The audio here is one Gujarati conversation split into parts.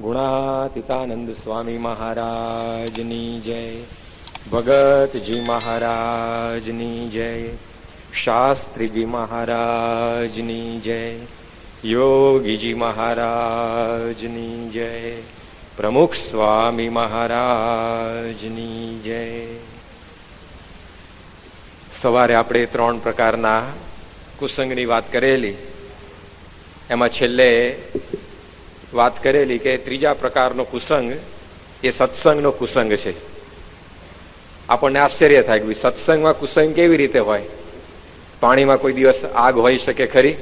ગુણાતીતાનંદ સ્વામી મહારાજની જય, ભગતજી મહારાજની જય, શાસ્ત્રીજી મહારાજની જય, યોગીજી મહારાજની જય, પ્રમુખ સ્વામી મહારાજની જય. સવારે આપણે 3 પ્રકારના કુસંગની વાત કરેલી. એમાં છેલ્લે વાત કરેલી કે ત્રીજા પ્રકારનો કુસંગ એ સત્સંગનો કુસંગ છે. આપણને આશ્ચર્ય થાય કે સત્સંગમાં કુસંગ કેવી રીતે હોય? પાણીમાં કોઈ દિવસ આગ હોઈ શકે ખરી?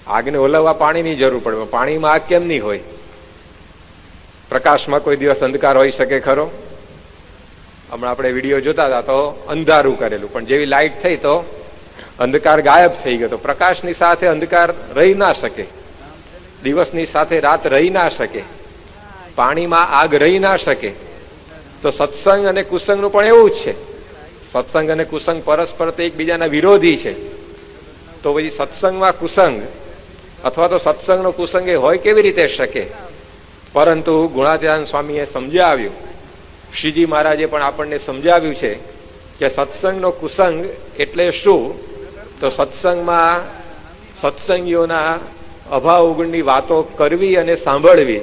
આગને ઓલવવા પાણીની જરૂર પડે, પાણીમાં આગ કેમ નહીં હોય? પ્રકાશમાં કોઈ દિવસ અંધકાર હોઈ શકે ખરો? હમણાં આપણે વિડીયો જોતા હતા તો અંધારું કરેલું, પણ જેવી લાઈટ થઈ તો અંધકાર ગાયબ થઈ ગયો. તો પ્રકાશની સાથે અંધકાર રહી ના શકે, દિવસની સાથે રાત રહી ના શકે, પાણીમાં આગ રહી ના શકે. તો સત્સંગ અને કુસંગનું પણ એવું જ છે. સત્સંગ અને કુસંગ પરસ્પર તો એકબીજાના વિરોધી છે. તો પછી સત્સંગમાં કુસંગ અથવા તો સત્સંગનો કુસંગ એ હોય કેવી રીતે શકે? પરંતુ ગુણાતીતાનંદ સ્વામીએ સમજાવ્યું, શ્રીજી મહારાજે પણ આપણને સમજાવ્યું છે કે સત્સંગનો કુસંગ એટલે શું? તો સત્સંગમાં સત્સંગીઓના અભાવ અવગુણની વાતો કરવી અને સાંભળવી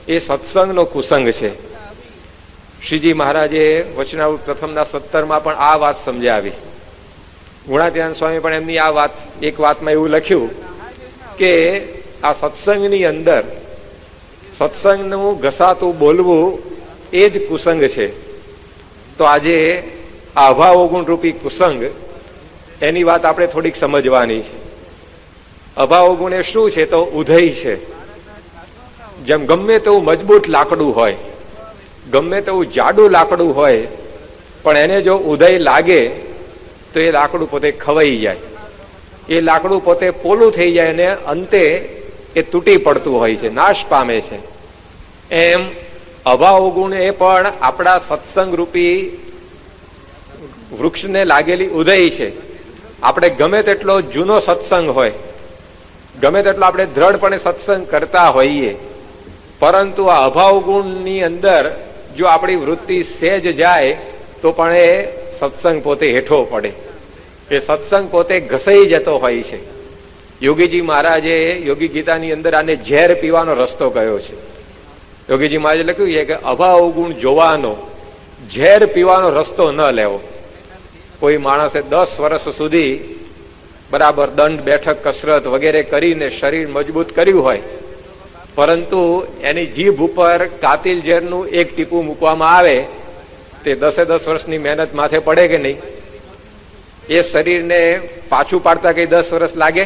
એ સત્સંગનો કુસંગ છે. શ્રીજી મહારાજે વચનામૃત પ્રથમના 17માં પણ આ વાત સમજાવી. ગુણાતીતાનંદ સ્વામી પણ એમની આ વાત એક વાતમાં એવું લખ્યું કે આ સત્સંગની અંદર સત્સંગનું ઘસાતું બોલવું એ જ કુસંગ છે. તો આજે આ અભાવ અવગુણ રૂપી કુસંગ એની વાત આપણે થોડીક સમજવાની છે. અભાવ અવગુણ એ શું છે? તો ઉધય છે. જેમ ગમે તેવું મજબૂત લાકડું હોય, ગમે તેવું જાડું લાકડું હોય, પણ એને જો ઉધય લાગે તો એ લાકડું પોતે ખવાઈ જાય, એ લાકડું પોતે પોલું થઈ જાય અને અંતે એ તૂટી પડતું હોય છે, નાશ પામે છે. એમ અભાવ અવગુણ એ પણ આપણા સત્સંગ રૂપી વૃક્ષને લાગેલી ઉધય છે. આપણે ગમે તેટલો જૂનો સત્સંગ હોય, ગમે તેટલો આપણે દ્રઢપણે સત્સંગ કરતા હોઈએ, પરંતુ આ અભાવ ગુણની અંદર જો આપણી વૃત્તિ સહેજ જાય તો પણ એ સત્સંગ પોતે હેઠો પડે, એ સત્સંગ પોતે ઘસાઈ જતો હોય છે. યોગીજી મહારાજે યોગી ગીતાની અંદર આને ઝેર પીવાનો રસ્તો કયો છે. યોગીજી મહારાજે લખ્યું છે કે અભાવ ગુણ જોવાનો, ઝેર પીવાનો રસ્તો ન લેવો. કોઈ માણસે 10 વર્ષ સુધી બરાબર દંડ બેઠક કસરત વગેરે કરીને શરીર મજબૂત કર્યું હોય, પરંતુ એની જીભ ઉપર કાતિલ ઝેરનું એક ટીપું મૂકવામાં આવે, તે 10 વર્ષની મહેનત માથે પડે કે નહીં? એ શરીરને પાછું પાડતા કઈ 10 વર્ષ લાગે?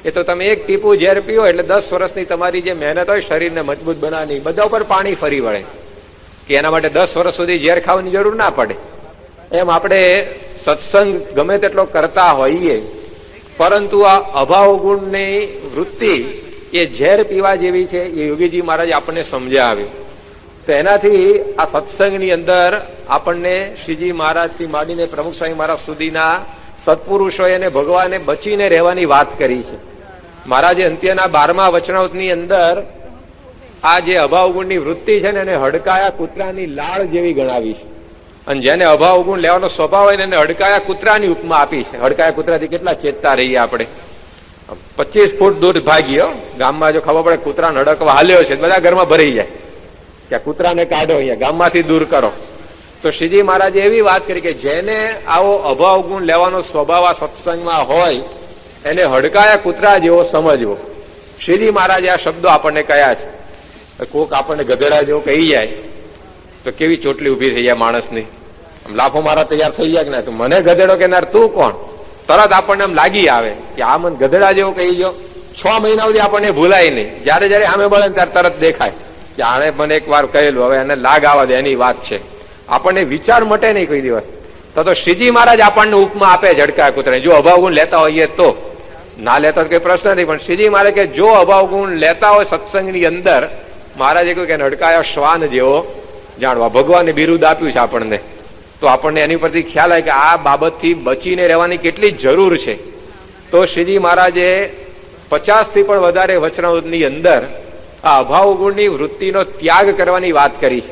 એ તો તમે એક ટીપું ઝેર પીવો એટલે 10 વર્ષની તમારી જે મહેનત હોય શરીરને મજબૂત બનાવવાની, બધા ઉપર પાણી ફરી વળે કે એના માટે 10 વર્ષ સુધી ઝેર ખાવાની જરૂર ના પડે. એમ આપણે સત્સંગ ગમે તેટલો કરતા હોઈએ, પરંતુ આ અભાવ ગુણની વૃત્તિ એ ઝેર પીવા જેવી છે. એ યોગીજી મહારાજ આપણને સમજાવ્યું. તો એનાથી આ સત્સંગની અંદર આપણને શ્રીજી મહારાજથી માંડીને પ્રમુખ સ્વામી મહારાજ સુધીના સત્પુરુષોએ અને ભગવાને બચીને રહેવાની વાત કરી છે. મહારાજે અંત્યના 12મા વચનામૃતની અંદર આ જે અભાવ ગુણની વૃત્તિ છે ને એને હડકાયા કૂતરાની લાળ જેવી ગણાવી છે. અને જેને અભાવ ગુણ લેવાનો સ્વભાવ હોય ને એને હડકાયા કૂતરાની ઉપમા આપી છે. હડકાયા કૂતરાથી કેટલા ચેતતા રહીએ આપણે. 25 ફૂટ દૂર ભાગીયો, ગામમાં જો ખબર પડે કૂતરાને હડકવા હાલ્યો છે, બધા ઘરમાં ભરાઈ જાય કે કૂતરાને કાઢો, અહીંયા ગામમાંથી દૂર કરો. તો શ્રીજી મહારાજે એવી વાત કરી કે જેને આવો અભાવ ગુણ લેવાનો સ્વભાવ આ સત્સંગમાં હોય એને હડકાયા કૂતરા જેવો સમજવો. શ્રીજી મહારાજે આ શબ્દો આપણને કયા છે. કોક આપણને ગધેડા જેવો કહી જાય તો કેવી ચોટલી ઉભી થઈ જાય માણસની, લાફો મારા તૈયાર થઈ જાય કે ના, તું મને ગધેડો કેનાર તું કોણ? તરત આપણને એમ લાગી આવે કે આ મને ગધેડા જેવો કહી ગયો. 6 મહિના સુધી આપણને ભૂલાય નહીં. જયારે જયારે સામે મળે ત્યારે તરત દેખાય કે આને મને એક વાર કહેલું, હવે એને લાગ આવવા દે, એની વાત છે. આપણને વિચાર મટે નહીં કોઈ દિવસ. તો શ્રીજી મહારાજ આપણને ઉપમા આપે ઝડકાયા કૂતરાને. જો અભાવ ગુણ લેતા હોઈએ તો, ના લેતા તો કઈ પ્રશ્ન નહીં, પણ શ્રીજી મહારાજ કે જો અભાવ ગુણ લેતા હોય સત્સંગની અંદર, મહારાજે કહ્યું કે હડકાયા શ્વાન જેવો જાણવા. ભગવાને બિરુદ આપ્યું છે આપણને, તો આપણને એની પરથી ખ્યાલ આવે કે આ બાબતથી બચીને રહેવાની કેટલી જરૂર છે. તો શ્રીજી મહારાજે 50થી પણ વધારે વચનામૃતની અંદર આ અભાવ ગુણની વૃત્તિનો ત્યાગ કરવાની વાત કરી.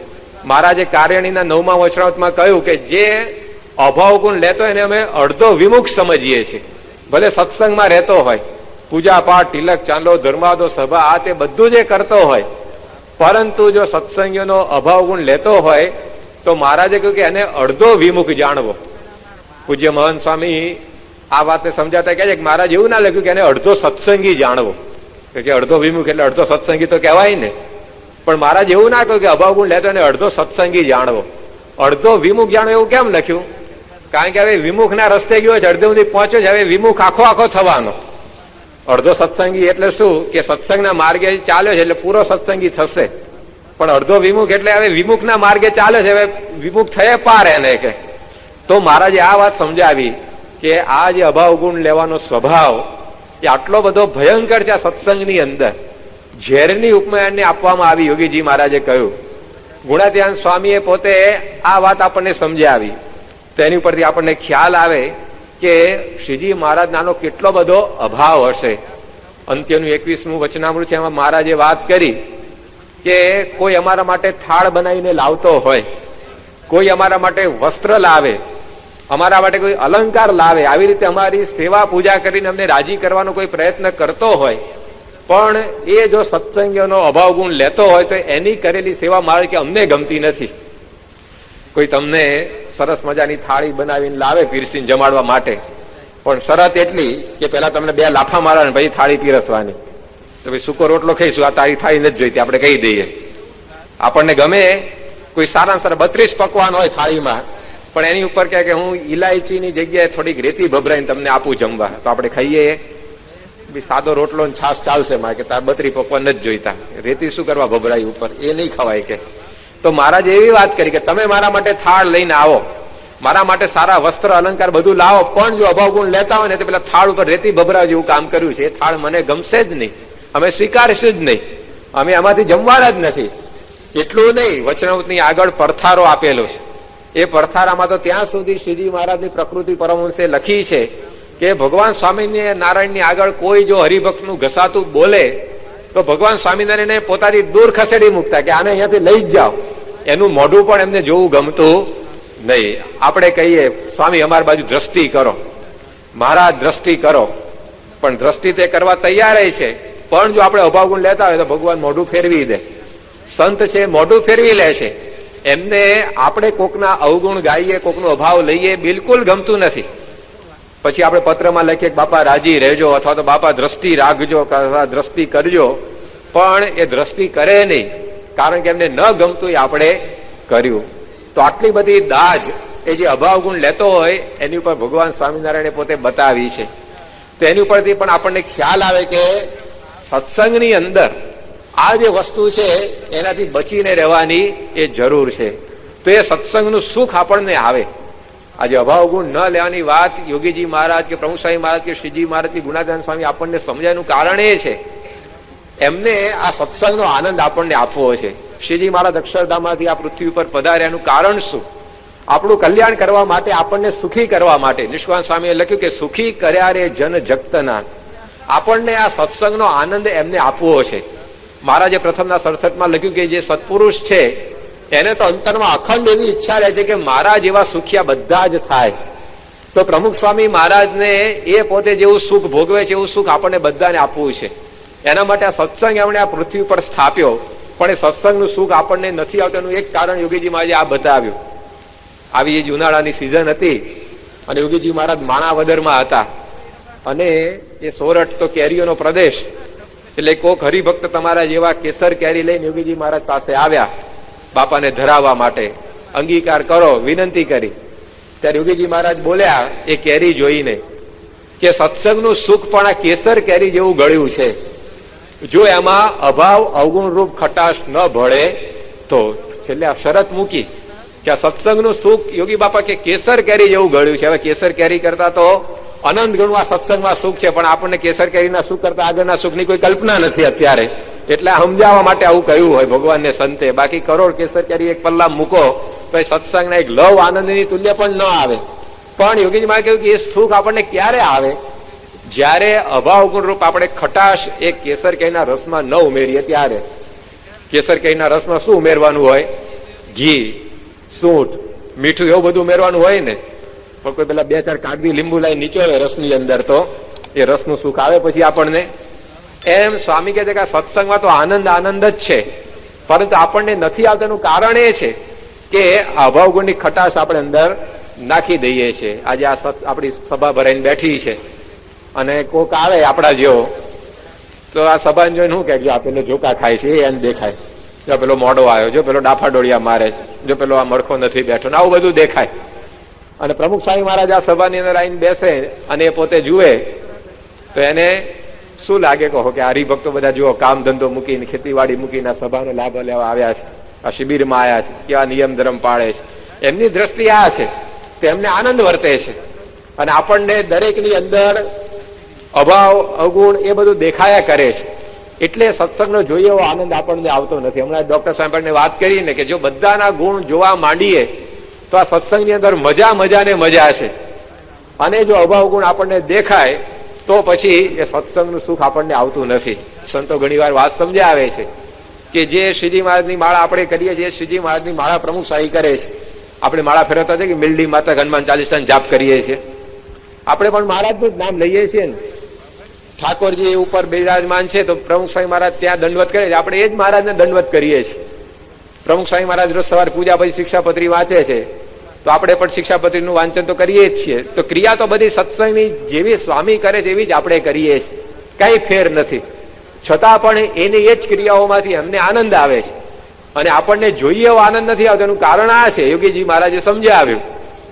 મહારાજે કાર્યણીના 9મા વચનામૃતમાં કહ્યું કે જે અભાવ ગુણ લેતો એને અમે અડધો વિમુખ સમજીએ છીએ. ભલે સત્સંગમાં રહેતો હોય, પૂજા પાઠ, તિલક ચાંદલો, ધર્માદો, સભા, આ તે બધું જે કરતો હોય, પરંતુ જો સત્સંગીઓનો અભાવ ગુણ લેતો હોય તો મહારાજે કહ્યું કે એને અડધો વિમુખ જાણવો. પૂજ્ય મહંત સ્વામી આ વાતને સમજાતા કહે છે કે મહારાજ એવું ના લખ્યું કે એને અડધો સત્સંગી જાણવો, કે અડધો વિમુખ એટલે અડધો સત્સંગી તો કહેવાય ને. પણ મહારાજ એવું ના કહ્યું કે અભાવ ગુણ લેતો એને અડધો સત્સંગી જાણવો. અડધો વિમુખ જાણવો એવું કેમ લખ્યું? કારણ કે હવે વિમુખ ના રસ્તે ગયો છે, અડધે સુધી પહોંચ્યો છે, હવે વિમુખ આખો થવાનો. અડધો સત્સંગી એટલે શું કે સત્સંગના માર્ગે ચાલ્યો છે એટલે પૂરો સત્સંગી થશે. પણ અડધો વિમુખ એટલે હવે વિમુખના માર્ગે ચાલે છે, હવે વિમુખ થયે પાર એને કે. તો મહારાજે આ વાત સમજાવી કે આ જે અભાવ ગુણ લેવાનો સ્વભાવ એ આટલો બધો ભયંકર છે. આ સત્સંગની અંદર ઝેરની ઉપમા એને આપવામાં આવી. યોગીજી મહારાજે કહ્યું, ગુણાત્યાન સ્વામીએ પોતે આ વાત આપણને સમજાવી. તેની ઉપરથી આપણને ખ્યાલ આવે કે શ્રીજી મહારાજનો કેટલો બધો અભાવ હશે. અંત્યનું 21મું વચનામૃત છે, એમાં મહારાજે વાત કરી કે કોઈ અમારા માટે થાળ બનાવીને લાવતો હોય, કોઈ અમારા માટે વસ્ત્ર લાવે, અમારા માટે કોઈ અલંકાર લાવે, આવી રીતે અમારી સેવા પૂજા કરીને અમને રાજી કરવાનો કોઈ પ્રયત્ન કરતો હોય, પણ એ જો સત્સંગીઓનો અભાવ ગુણ લેતો હોય તો એની કરેલી સેવા મારે કે અમને ગમતી નથી. કોઈ તમને સરસ મજાની થાળી બનાવીને લાવે પીરસીને જમાડવા માટે, પણ શરત એટલી કે પેલા તમને 2 લાફા મારવા પછી થાળી પીરસવાની. તો ભાઈ સૂકો રોટલો ખાઈશું, આ તારી થાળી નથી જોઈતી આપણે કહી દઈએ. આપણને ગમે કોઈ સારામાં સારા 32 પકવાન હોય થાળીમાં, પણ એની ઉપર કહે કે હું ઇલાયચીની જગ્યાએ થોડીક રેતી ભભરાઈને તમને આપું જમવા, તો આપણે ખાઈએ. સાદો રોટલો ને છાસ ચાલશે, મારે કે તાર 32 પકવાન નથી જોઈતા, રેતી શું કરવા ભભરાઈ ઉપર, એ નહીં ખવાય કે. તો મહારાજે એવી વાત કરી કે તમે મારા માટે થાળ લઈને આવો, મારા માટે સારા વસ્ત્ર અલંકાર બધું લાવો, પણ જો અભાવ ગુણ લેતા હોય ને તો પેલા થાળ ઉપર રેતી ભભરા જેવું કામ કર્યું છે, એ થાળ મને ગમશે જ નહીં, અમે સ્વીકારીશું જ નહીં, અમે આમાંથી જમવાના જ નથી. એટલું નહીં, વચનામૃતની આગળ પડથારો આપેલો છે. એ પડથારામાં તો ત્યાં સુધી શ્રીજી મહારાજની પ્રકૃતિ પરમહંસે લખી છે કે ભગવાન સ્વામિનારાયણની આગળ કોઈ જો હરિભક્તનું ઘસાતું બોલે તો ભગવાન સ્વામિનારાયણને પોતાની દૂર ખસેડી મૂકતા કે આને અહીંયાથી લઈ જ જાઓ. એનું મોઢું પણ એમને જોવું ગમતું નહીં. આપણે કહીએ સ્વામી અમારી બાજુ દ્રષ્ટિ કરો, મહારાજ દ્રષ્ટિ કરો, પણ દ્રષ્ટિ તે કરવા તૈયાર છે, પણ જો આપણે અભાવ ગુણ લેતા હોય તો ભગવાન મોઢું ફેરવી દે. સંત છે મોઢું ફેરવી લે છે, એમને આપણે કોકના અવગુણ ગાઈએ, કોકનો અભાવ લઈએ બિલકુલ ગમતું નથી. પછી આપણે પત્રમાં લખીએ કે બાપા રાજી રહેજો, અથવા તો બાપા દ્રષ્ટિ રાખજો, દ્રષ્ટિ કરજો, પણ એ દ્રષ્ટિ કરે નહીં, કારણ કે એમને ન ગમતું એ આપણે કર્યું. તો આટલી બધી દાજ એ જે અભાવ ગુણ લેતો હોય એની ઉપર ભગવાન સ્વામિનારાયણે પોતે બતાવી છે. તો એની ઉપરથી પણ આપણને ખ્યાલ આવે કે સત્સંગની અંદર આ જે વસ્તુ છે એનાથી બચીને રહેવાની એ જરૂર છે. તો એ સત્સંગનું સુખ આપણને આવે. આજે અભાવ ગુણ ન લેવાની વાત યોગીજી મહારાજ કે પ્રમુખ સ્વામી મહારાજ કે શ્રીજી મહારાજ કે ગુણાદાન સ્વામી આપણને સમજાયનું કારણ એ છે, એમને આ સત્સંગનો આનંદ આપણને આપવો છે. શ્રીજી મહારાજ અક્ષરધામમાંથી આ પૃથ્વી ઉપર પધાર્યાનું કારણ શું? આપણું કલ્યાણ કરવા માટે, આપણને સુખી કરવા માટે. નિષ્કાંત સ્વામીએ લખ્યું કે સુખી કર્યા રે જન જગતના. આપણને આ સત્સંગનો આનંદ એમને આપવો છે. મહારાજે પ્રથમના 67માં લખ્યું કે જે સત્પુરુષ છે એને તો અંતરમાં અખંડ એવી ઈચ્છા રહે છે કે મારા જેવા સુખિયા બધા જ થાય. તો પ્રમુખ સ્વામી મહારાજને એ પોતે જેવું સુખ ભોગવે છે એવું સુખ આપણને બધાને આપવું છે. એના માટે આ સત્સંગ એમણે આ પૃથ્વી પર સ્થાપ્યો, પણ એ સત્સંગનું સુખ આપણને નથી આવતું એનું એક કારણ યોગીજી મહારાજે આ બતાવ્યું. આવી જે ઉનાળાની સિઝન હતી અને યોગીજી મહારાજ માણાવદરમાં હતા, અને એ સોરઠ તો કેરીઓનો પ્રદેશ, એટલે કોક હરિભક્ત તમારા જેવા કેસર કેરી લઈને યોગીજી મહારાજ પાસે આવ્યા બાપાને ધરાવવા માટે. અંગીકાર કરો વિનંતી કરી. ત્યારે યોગીજી મહારાજ બોલ્યા એ કેરી જોઈને કે સત્સંગનું સુખ પણ આ કેસર કેરી જેવું ગળ્યું છે, જો એમાં અભાવ અવગુણ રૂપ ખટાશ ન ભળે તો. છેલ્લે આ શરત મૂકી કે આ સત્સંગનું સુખ યોગી બાપા કે કેસર કેરી જેવું ગળ્યું છે. હવે કેસર કેરી કરતા તો અનંત ગણું આ સત્સંગમાં સુખ છે, પણ આપણને કેસર કેરીના સુખ કરતા આગળના સુખની કોઈ કલ્પના નથી અત્યારે. એટલે સમજાવવા માટે આવું કહ્યું હોય ભગવાનને સંતે. બાકી કરોડ કેસર કેરી એક પલ્લા મૂકો તો એ સત્સંગના એક લવ આનંદની તુલ્ય પણ ન આવે. પણ યોગીજી મહારાજે કહ્યું કે એ સુખ આપણને ક્યારે આવે? જ્યારે અભાવ ગુણ રૂપ આપણે ખટાશ એ કેસર કેરીના રસમાં ન ઉમેરીએ ત્યારે. કેસર કેરીના રસમાં શું ઉમેરવાનું હોય? ઘી, સૂંઠ, મીઠું, એવું બધું ઉમેરવાનું હોય ને. પણ કોઈ પેલા 2-4 કાગડી લીંબુ લાવી નીચોવે રસની અંદર, તો એ રસનું સુખ આવે પછી આપણને. એમ સ્વામી કહે છે કે સત્સંગમાં તો આનંદ આનંદ જ છે, પરંતુ આપણને નથી આવતાનું કારણ એ છે કે અભાવ ગુણની ખટાશ આપણે અંદર નાખી દઈએ છીએ. આજે આ આપણી સભા ભરાઈને બેઠી છે અને કોક આવે આપણા જેવો, તો આ સભાને જોઈને શું કે આ પેલો જોકા ખાય છે એને દેખાય, જો પેલો મોડો આવ્યો, જો પેલો ડાફા ડોળિયા મારે, જો પેલો આ મરખો નથી બેઠો, આવું બધું દેખાય. અને પ્રમુખ સ્વામી મહારાજ આ સભાની અંદર આવીને બેસે અને એ પોતે જુએ તો એને શું લાગે? કહો કે હરિભક્તો બધા જુઓ કામ ધંધો મૂકીને, ખેતીવાડી મૂકીને સભાનો લાભ લેવા આવ્યા છે, આ શિબિરમાં આવ્યા છે, કેવા નિયમ ધર્મ પાળે છે. એમની દ્રષ્ટિ આ છે તો એમને આનંદ વર્તે છે. અને આપણને દરેકની અંદર અભાવ અવગુણ એ બધું દેખાયા કરે છે, એટલે સત્સંગનો જોઈએ એવો આનંદ આપણને આવતો નથી. હમણાં ડોક્ટર સાહેબને વાત કરીને કે જો બધાના ગુણ જોવા માંડીએ તો આ સત્સંગની અંદર મજા ને મજા છે. અને જો અભાવ ગુણ આપણને દેખાય તો પછી એ સત્સંગનું સુખ આપણને આવતું નથી. સંતો ઘણી વાર વાત સમજાવે છે કે જે શ્રીજી મહારાજની માળા આપણે કરીએ છીએ, શ્રીજી મહારાજની માળા પ્રમુખ શાહી કરે છે. આપણે માળા ફેરવતા છે કે મિલડી માતા હનુમાન ચાલીસા જાપ કરીએ છીએ, આપણે પણ મહારાજનું જ નામ લઈએ છીએ ને. ઠાકોરજી ઉપર બિરાજમાન છે તો પ્રમુખ સ્વામી મહારાજ ત્યાં દંડવત કરે છે, આપણે એ જ મહારાજને દંડવત કરીએ છીએ. પ્રમુખ સ્વામી મહારાજ રોજ સવારે પૂજા પછી શિક્ષાપત્રી વાંચે છે તો આપણે પણ શિક્ષાપત્રીનું વાંચન તો કરીએ જ છીએ. તો ક્રિયા તો બધી સત્સંગની જેવી સ્વામી કરે છે એવી જ આપણે કરીએ છીએ, કઈ ફેર નથી. છતાં પણ એની એ જ ક્રિયાઓમાંથી અમને આનંદ આવે છે. અને આપણને જોઈએ એવો આનંદ નથી આવતો. એનું કારણ આ છે, યોગીજી મહારાજે સમજાવ્યું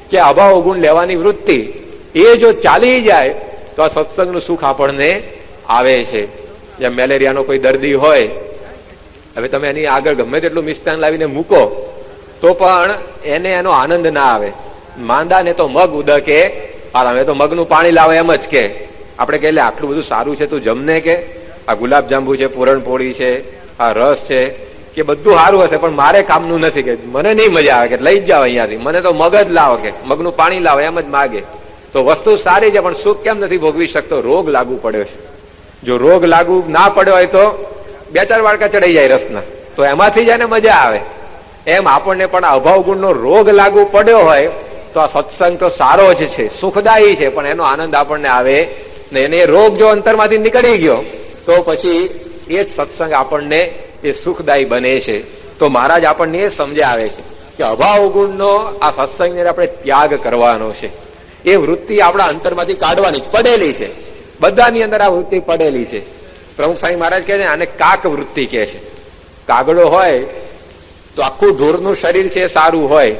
કે અભાવ ગુણ લેવાની વૃત્તિ એ જો ચાલી જાય તો આ સત્સંગનું સુખ આપણને આવે છે. જેમ મેલેરિયાનો કોઈ દર્દી હોય, હવે તમે એની આગળ ગમે તેટલું મિષ્ટાન લાવીને મૂકો તો પણ એને એનો આનંદ ના આવે. માંદા ને તો મગ ઉદકે, હવે તો મગનું પાણી લાવે એમ જ કે. આપણે કહીએ આટલું બધું સારું છે તું જમને, કે આ ગુલાબ જાંબુ છે, પૂરણપોળી છે, આ રસ છે, કે બધું સારું હશે પણ મારે કામનું નથી, કે મને નહીં મજા આવે, કે લઈ જ જાવ અહીંયાથી, મને તો મગ જ લાવો, કે મગનું પાણી લાવો એમ જ માગે. તો વસ્તુ સારી છે પણ સુખ કેમ નથી ભોગવી શકતો? રોગ લાગુ પડ્યો છે. જો રોગ લાગુ ના પડ્યો હોય તો 2-4 વાડકા ચડાઈ જાય રસના, તો એમાંથી જ એને મજા આવે. એમ આપણને પણ અભાવ ગુણનો રોગ લાગુ પડ્યો હોય તો આ સત્સંગ તો સારો જ છે, સુખદાયી છે, પણ એનો આનંદ આપણને આવે ને. એને રોગ જો અંતરમાંથી નીકળી ગયો તો પછી એ જ સત્સંગ આપણને એ સુખદાયી બને છે. તો મહારાજ આપણને એ સમજાવે છે કે અભાવ ગુણનો આ સત્સંગને આપણે ત્યાગ કરવાનો છે. એ વૃત્તિ આપણા અંતરમાંથી કાઢવાની પડેલી છે, બધાની અંદર આ વૃત્તિ પડેલી છે. પ્રમુખ સ્વામી મહારાજ કહે છે આને કાક વૃત્તિ કહે છે. કાગડો હોય તો આખું ઢોરનું શરીર છે સારું હોય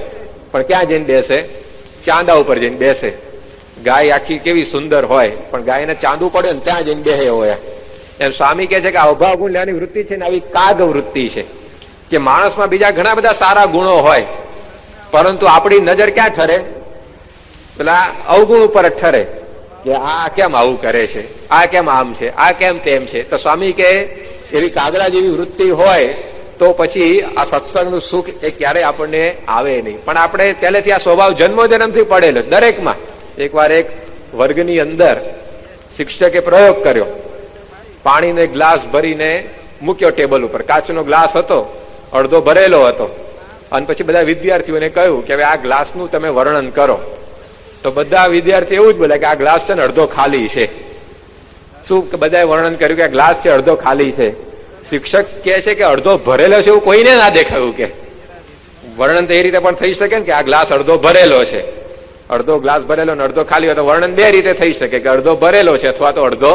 પણ ક્યાં જઈને બેસે? ચાંદા ઉપર જઈને બેસે. ગાય આખી કેવી સુંદર હોય પણ ગાયને ચાંદવું પડે ને ત્યાં જઈને બેસે હોય. એમ સ્વામી કહે છે કે આ અભાવ ગુણ લેવાની વૃત્તિ છે ને આવી કાગ વૃત્તિ છે કે માણસમાં બીજા ઘણા બધા સારા ગુણો હોય પરંતુ આપણી નજર ક્યાં ઠરે? પેલા અવગુણ ઉપર જ ઠરે કે આ કેમ આવું કરે છે, આ કેમ આમ છે, આ કેમ તેમ છે. તો સ્વામી કે એવી કાગડા જેવી વૃત્તિ હોય તો પછી આ સત્સંગનું સુખ એ ક્યારેય આપણને આવે નહીં. પણ આપણે પહેલેથી આ સ્વભાવ જન્મોજન્મથી પડેલો દરેકમાં. એકવાર એક વર્ગની અંદર શિક્ષકે પ્રયોગ કર્યો. પાણીનો ગ્લાસ ભરીને મૂક્યો ટેબલ ઉપર. કાચનો ગ્લાસ હતો, અડધો ભરેલો હતો. અને પછી બધા વિદ્યાર્થીઓને કહ્યું કે હવે આ ગ્લાસનું તમે વર્ણન કરો. તો બધા વિદ્યાર્થી એવું જ બોલે કે આ ગ્લાસ છે ને અડધો ખાલી છે. શું બધાએ વર્ણન કર્યું કે આ ગ્લાસ છે અડધો ખાલી છે. શિક્ષક કહે છે કે અડધો ભરેલો છે એવું કોઈને ના દેખાયું. કે વર્ણન તો એ રીતે પણ થઈ શકે ને કે આ ગ્લાસ અડધો ભરેલો છે, અડધો ગ્લાસ ભરેલો ને અડધો ખાલી હોય તો વર્ણન બે રીતે થઈ શકે કે અડધો ભરેલો છે અથવા તો અડધો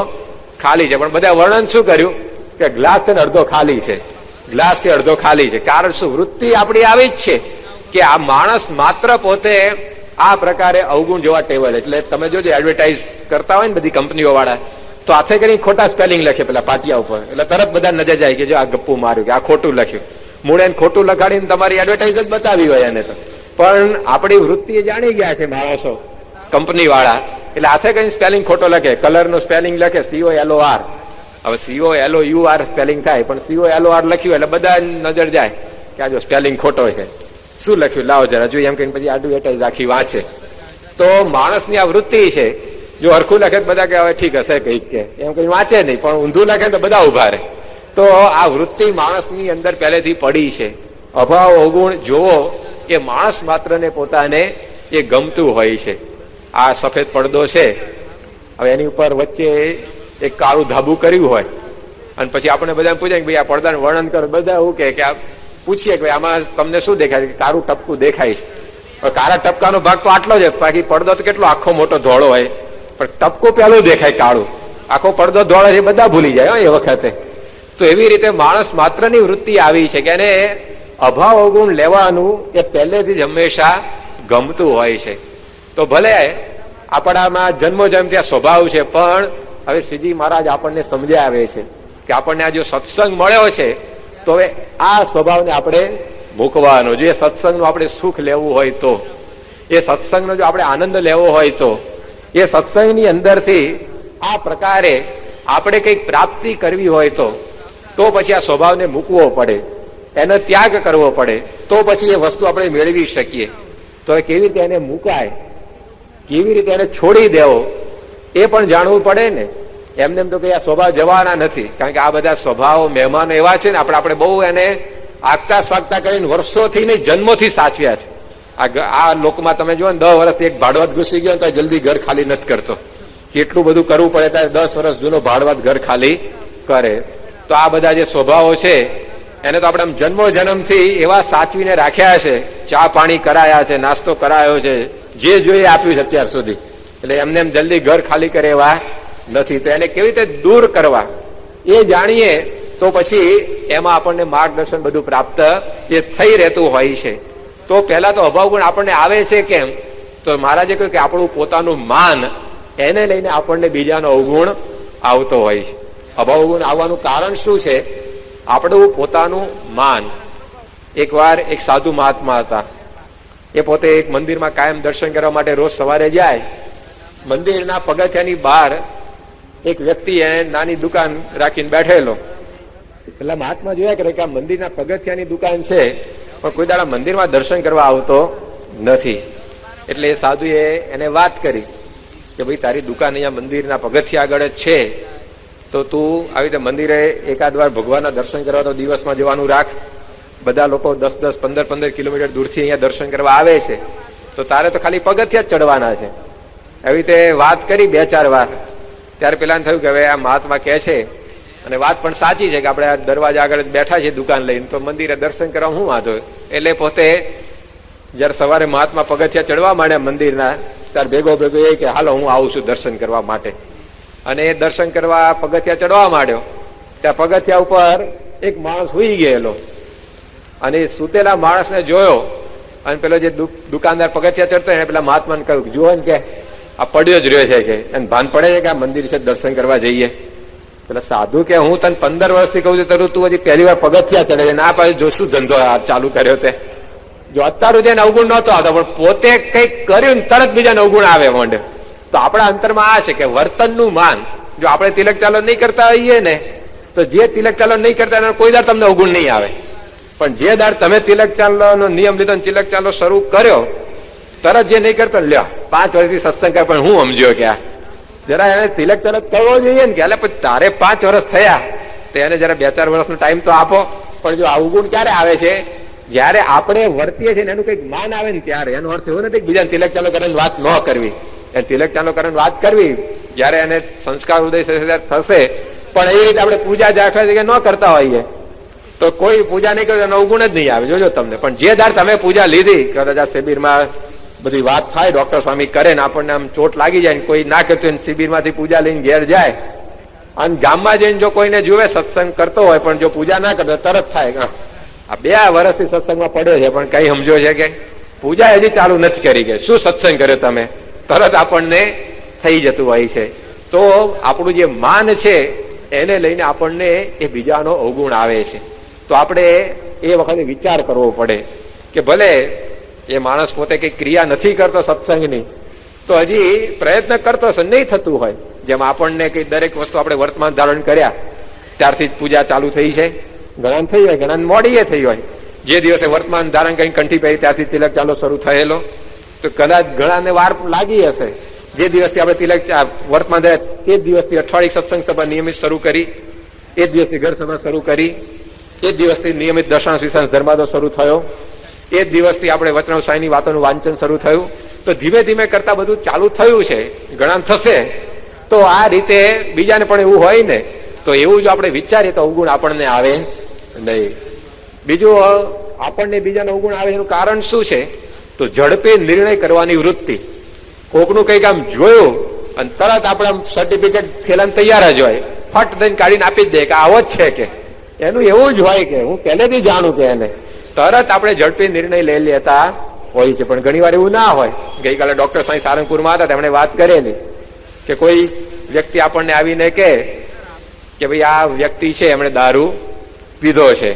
ખાલી છે. પણ બધા વર્ણન શું કર્યું કે ગ્લાસ છે ને અડધો ખાલી છે, ગ્લાસ થી અડધો ખાલી છે. કારણ શું? વૃત્તિ આપણી આવી જ છે કે આ માણસ માત્ર પોતે આ પ્રકારે અવગુણ જોવા ટેવલ. એટલે તમે જોજો એડવર્ટાઇઝ કરતા હોય ને બધી કંપનીઓ વાળા તો હાથે કરી ખોટા સ્પેલિંગ લખે પેલા પાટિયા ઉપર, એટલે તરત બધા નજર જાય કે જો આ ગપ્પુ માર્યું કે આ ખોટું લખ્યું. મૂળ એને ખોટું લખાડીને તમારી એડવર્ટાઇઝ જ બતાવી હોય એને તો. પણ આપણી વૃત્તિ જાણી ગયા છે માણસો, કંપની વાળા, એટલે હાથે કરીને સ્પેલિંગ ખોટો લખે. કલર નું સ્પેલિંગ લખે COLOR. હવે COLOUR સ્પેલિંગ થાય પણ COLOR લખ્યું એટલે બધા નજર જાય કે આ જો સ્પેલિંગ ખોટો છે. શું લખ્યું લાવો જરા જોઈએ એમ કહીને પછી એડવર્ટાઇઝ આખી વાંચે. તો માણસની આ વૃત્તિ છે. જો હરખું લખે બધા કે હવે ઠીક હશે કઈક કે એમ કઈ વાંચે નહીં, પણ ઊંધું લખે તો બધા ઉભા રહે. તો આ વૃત્તિ માણસની અંદર પહેલેથી પડી છે. અભાવ અવગુણ જોવો એ માણસ માત્રને પોતાને એ ગમતું હોય છે. આ સફેદ પડદો છે, હવે એની ઉપર વચ્ચે એક કાળું ધાબુ કર્યું હોય અને પછી આપણે બધા પૂછે કે ભાઈ આ પડદાનું વર્ણન કરો, બધા એવું કે પૂછીએ કે આમાં તમને શું દેખાય છે? કાળું ટપકું દેખાય છે. કાળા ટપકાનો ભાગ તો આટલો જ, બાકી પડદો તો કેટલો આખો મોટો ધોળો હોય, પણ ટપકું પેલું દેખાય કાળું, આખો પડદો ધોળો છે બધા ભૂલી જાય એ વખતે. તો એવી રીતે માણસ માત્રની વૃત્તિ આવી છે કે એને અભાવ અવગુણ લેવાનું એ પહેલેથી જ હંમેશા ગમતું હોય છે. તો ભલે આપણામાં જન્મોજન્મ ત્યાં સ્વભાવ છે, પણ હવે શ્રીજી મહારાજ આપણને સમજાવે છે કે આપણને આ જો સત્સંગ મળ્યો છે તો હવે આ સ્વભાવને આપણે મૂકવાનો. જો એ સત્સંગનું આપણે સુખ લેવું હોય તો, એ સત્સંગનો જો આપણે આનંદ લેવો હોય તો, એ સત્સંગની અંદરથી આ પ્રકારે આપણે કંઈક પ્રાપ્તિ કરવી હોય તો પછી આ સ્વભાવને મૂકવો પડે, એનો ત્યાગ કરવો પડે, તો પછી એ વસ્તુ આપણે મેળવી શકીએ. તો કેવી રીતે એને મુકાય, કેવી રીતે એને છોડી દેવો એ પણ જાણવું પડે ને. એમને તો કઈ આ સ્વભાવ જવાના નથી, કારણ કે આ બધા સ્વભાવ મહેમાનો એવા છે ને આપણે બહુ એને આગતા સ્વાગતા કરીને વર્ષોથી નહીં જન્મોથી સાચવ્યા છે. આ લોકમાં તમે જુઓ ને 10 વર્ષથી એક ભાડવત ઘૂસી ગયો તો જલ્દી ઘર ખાલી નથી કરતો. કેટલું બધું કરવું પડે ત્યારે 10 વર્ષ જૂનો ભાડવત ઘર ખાલી કરે. તો આ બધા જે સ્વભાવો છે એને તો આપણે જન્મો જન્મથી એવા સાચવીને રાખ્યા છે. ચા પાણી કરાયા છે, નાસ્તો કરાયો છે, જે જોઈએ આપ્યું છે અત્યાર સુધી. એટલે એમને એમ જલ્દી ઘર ખાલી કરે એવા નથી. તો એને કેવી રીતે દૂર કરવા એ જાણીએ તો પછી એમાં આપણને માર્ગદર્શન બધું પ્રાપ્ત એ થઈ રહેતું હોય છે. તો પહેલા તો અભાવ ગુણ આપણને આવે છે કેમ? તો મહારાજે કહ્યું કે આપણું પોતાનું માન, એને લઈને આપણને બીજાનો અવગુણ આવતો હોય છે. અભાવ ગુણ આવવાનું કારણ શું છે? આપણું પોતાનું માન. એકવાર એક સાધુ મહાત્મા હતા, એ પોતે એક મંદિરમાં કાયમ દર્શન કરવા માટે રોજ સવારે જાય. મંદિરના પગથિયાની બહાર એક વ્યક્તિ એને નાની દુકાન રાખીને બેઠેલો. પેલા મહાત્મા જોયા કરે કે આ મંદિરના પગથિયાની દુકાન છે, પણ કોઈ દાડા મંદિરમાં દર્શન કરવા આવતો નથી. એટલે એ સાધુએ એને વાત કરી કે ભાઈ તારી દુકાન અહીંયા મંદિરના પગથિયા આગળ જ છે, તો તું આવી રીતે મંદિરે એકાદ વાર ભગવાનના દર્શન કરવા તો દિવસમાં જવાનું રાખ. બધા લોકો 10-10, 15-15 કિલોમીટર દૂરથી અહીંયા દર્શન કરવા આવે છે, તો તારે તો ખાલી પગથિયા જ ચડવાના છે. આવી રીતે વાત કરી 2-4 વાર. ત્યારે પેલાને થયું કે હવે આ મહાત્મા કહે છે અને વાત પણ સાચી છે કે આપણે આ દરવાજા આગળ બેઠા છે દુકાન લઈને, તો મંદિરે દર્શન કરવા હું વાંધો. એટલે પોતે જયારે સવારે મહાત્મા પગથિયા ચડવા માંડ્યા મંદિરના, ત્યારે ભેગો એ કે હાલો હું આવું છું દર્શન કરવા માટે. અને એ દર્શન કરવા પગથિયા ચડવા માંડ્યો. ત્યાં પગથિયા ઉપર એક માણસ સુઈ ગયેલો, અને સુતેલા માણસને જોયો. અને પેલો જે દુકાનદાર પગથિયા ચડતો એને પેલા મહાત્માને કહ્યું કે જુઓ ને કે આ પડ્યો જ રહ્યો છે, કે એને ભાન પડે છે કે આ મંદિર છે દર્શન કરવા જઈએ. પેલા સાધુ કે હું તને 15 વર્ષથી કહું છું, તું હજી પહેલી વાર પગથિયા ચડે છે, ના પાછું જો શું ધંધો ચાલુ કર્યો તે. જો અત્યાર જેને અવગુણ નહોતો આવતો, પણ પોતે કંઈક કર્યું ને તરત બીજાને અવગુણ આવે માંડે. તો આપણા અંતરમાં આ છે કે વર્તનનું માન. જો આપણે તિલક ચાલો નહીં કરતા હોઈએ ને, તો જે તિલક ચાલો નહીં કરતા કોઈ દર તમને અવગુણ નહીં આવે. પણ જે દર તમે તિલક ચાલો નિયમ લીધો, તિલક ચાલો શરૂ કર્યો, તરત જે નહીં કરતો લ્યો 5 વર્ષથી સત્સંગ કરે, પણ હું સમજ્યો કે આ જરા એને તિલક ચાલો કરવો જોઈએ ને, કે એટલે પછી તારે 5 વર્ષ થયા તો એને જરા 2-4 વર્ષનો ટાઈમ તો આપો. પણ જો અવગુણ ક્યારે આવે છે? જયારે આપણે વર્તીએ છીએ એનું કઈક માન આવે ને ત્યારે. એનો અર્થ એવો નથી બીજા તિલક ચાલો કરવાની વાત ન કરવી. તિલક ચાલો કરવાની વાત કરવી જયારે એને સંસ્કાર ઉદય થશે. પણ એવી રીતે આપણે પૂજા દાખલા છે કે ન કરતા હોઈએ તો કોઈ પૂજા નહીં કરે, એનો અવગુણ જ નહીં આવે. જોજો તમને. પણ જે ધાર તમે પૂજા લીધી, કદાચ શિબિરમાં બધી વાત થાય, ડોક્ટર સ્વામી કરે ને આપણને આમ ચોટ લાગી જાય, કોઈ ના કરતું શિબિરમાંથી પૂજા લઈને ઘેર જાય, અને ગામમાં જઈને જો કોઈને જુએ સત્સંગ કરતો હોય પણ જો પૂજા ના કરતો તરત થાય આ 2 વર્ષથી સત્સંગમાં પડ્યો છે પણ કઈ સમજો છે કે પૂજા હજી ચાલુ નથી કરી, કે શું સત્સંગ કર્યો તમે, તરત આપણને થઈ જતું હોય છે. તો આપણું જે માન છે એને લઈને આપણને એ બીજાનો અવગુણ આવે છે. તો આપણે એ વખતે વિચાર કરવો પડે કે ભલે એ માણસ પોતે કઈ ક્રિયા નથી કરતો સત્સંગની, તો હજી પ્રયત્ન કરતો હશે, નહીં થતું હોય. જેમ આપણને કઈ દરેક વસ્તુ આપણે વર્તમાન ધારણ કર્યા ત્યારથી જ પૂજા ચાલુ થઈ છે. ઘણા થઈ હોય, ઘણા મોડીએ થઈ હોય. જે દિવસે વર્તમાન ધારણ કરીને કંઠી પહેરી ત્યારથી તિલક ચાલો શરૂ થયેલો, તો કદાચ ઘણાને વાર લાગી હશે. જે દિવસથી આપણે તિલક વર્તમાન તે જ દિવસથી અઠવાડિયે સત્સંગ સભા નિયમિત શરૂ કરી, એ જ દિવસથી ઘર સભા શરૂ કરી, એ જ દિવસથી નિયમિત દશાંશ વિશાંશ ધર્માદો શરૂ થયો, એ જ દિવસથી આપણે વચનાવસાયની વાતોનું વાંચન શરૂ થયું. તો ધીમે ધીમે કરતા બધું ચાલુ થયું છે, ઘણા થશે. તો આ રીતે બીજાને પણ એવું હોય ને, તો એવું જો આપણે વિચારીએ તો અવગુણ આપણને આવે નહીં. બીજું, આપણને બીજાને અવગુણ આવે એનું કારણ શું છે? તો ઝડપે નિર્ણય કરવાની વૃત્તિ. કોકનું કંઈક આમ જોયું અને તરત આપણે સર્ટિફિકેટ થેલાને તૈયાર જ હોય, ફટ દઈને કાઢીને આપી જ દે કે આવો જ છે, કે એનું એવું જ હોય કે હું પહેલેથી જાણું કે એને તરત આપણે ઝડપી નિર્ણય લઈ લેતા હોય છે. પણ ઘણી વાર એવું ના હોય. ગઈકાલે ડોક્ટર સાંઈ સારંગપુરમાં હતા, તેમણે વાત કરેલી કે કોઈ વ્યક્તિ આપણને આવીને કહે કે ભાઈ આ વ્યક્તિ છે એમણે દારૂ પીધો છે.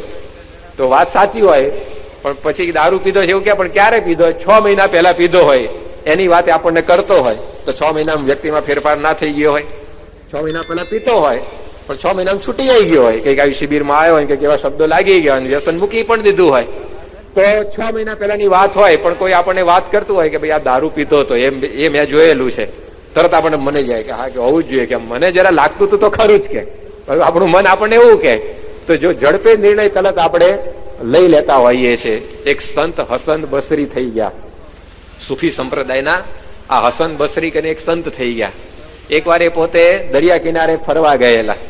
તો વાત સાચી હોય, પણ પછી દારૂ પીધો છે એવું કે, પણ ક્યારે પીધો? 6 મહિના પહેલા પીધો હોય એની વાત આપણને કરતો હોય, તો 6 મહિનામાં વ્યક્તિમાં ફેરફાર ના થઈ ગયો હોય. 6 મહિના પહેલા પીતો હોય પણ 6 મહિનામાં છૂટી આવી ગયો હોય, કઈક આવી શિબિરમાં આવ્યો હોય, કઈક એવા શબ્દો લાગી ગયા અને વ્યસન મૂકી પણ દીધું હોય. તો 6 મહિના પહેલાની વાત હોય, પણ કોઈ આપણને વાત કરતું હોય કે ભાઈ આ દારૂ પીતો હતો, એ મેં જોયેલું છે, તરત આપણને મને જાય કે હા કે હોવું જ જોઈએ, કે મને જરા લાગતું હતું તો ખરું જ, કે આપણું મન આપણને એવું કે. તો જો ઝડપે નિર્ણય તરત આપણે લઈ લેતા હોઈએ છીએ. એક સંત હસન બસરી થઈ ગયા, સુફી સંપ્રદાયના આ હસન બસરી કરીને એક સંત થઈ ગયા. એકવાર એ પોતે દરિયા કિનારે ફરવા ગયેલા.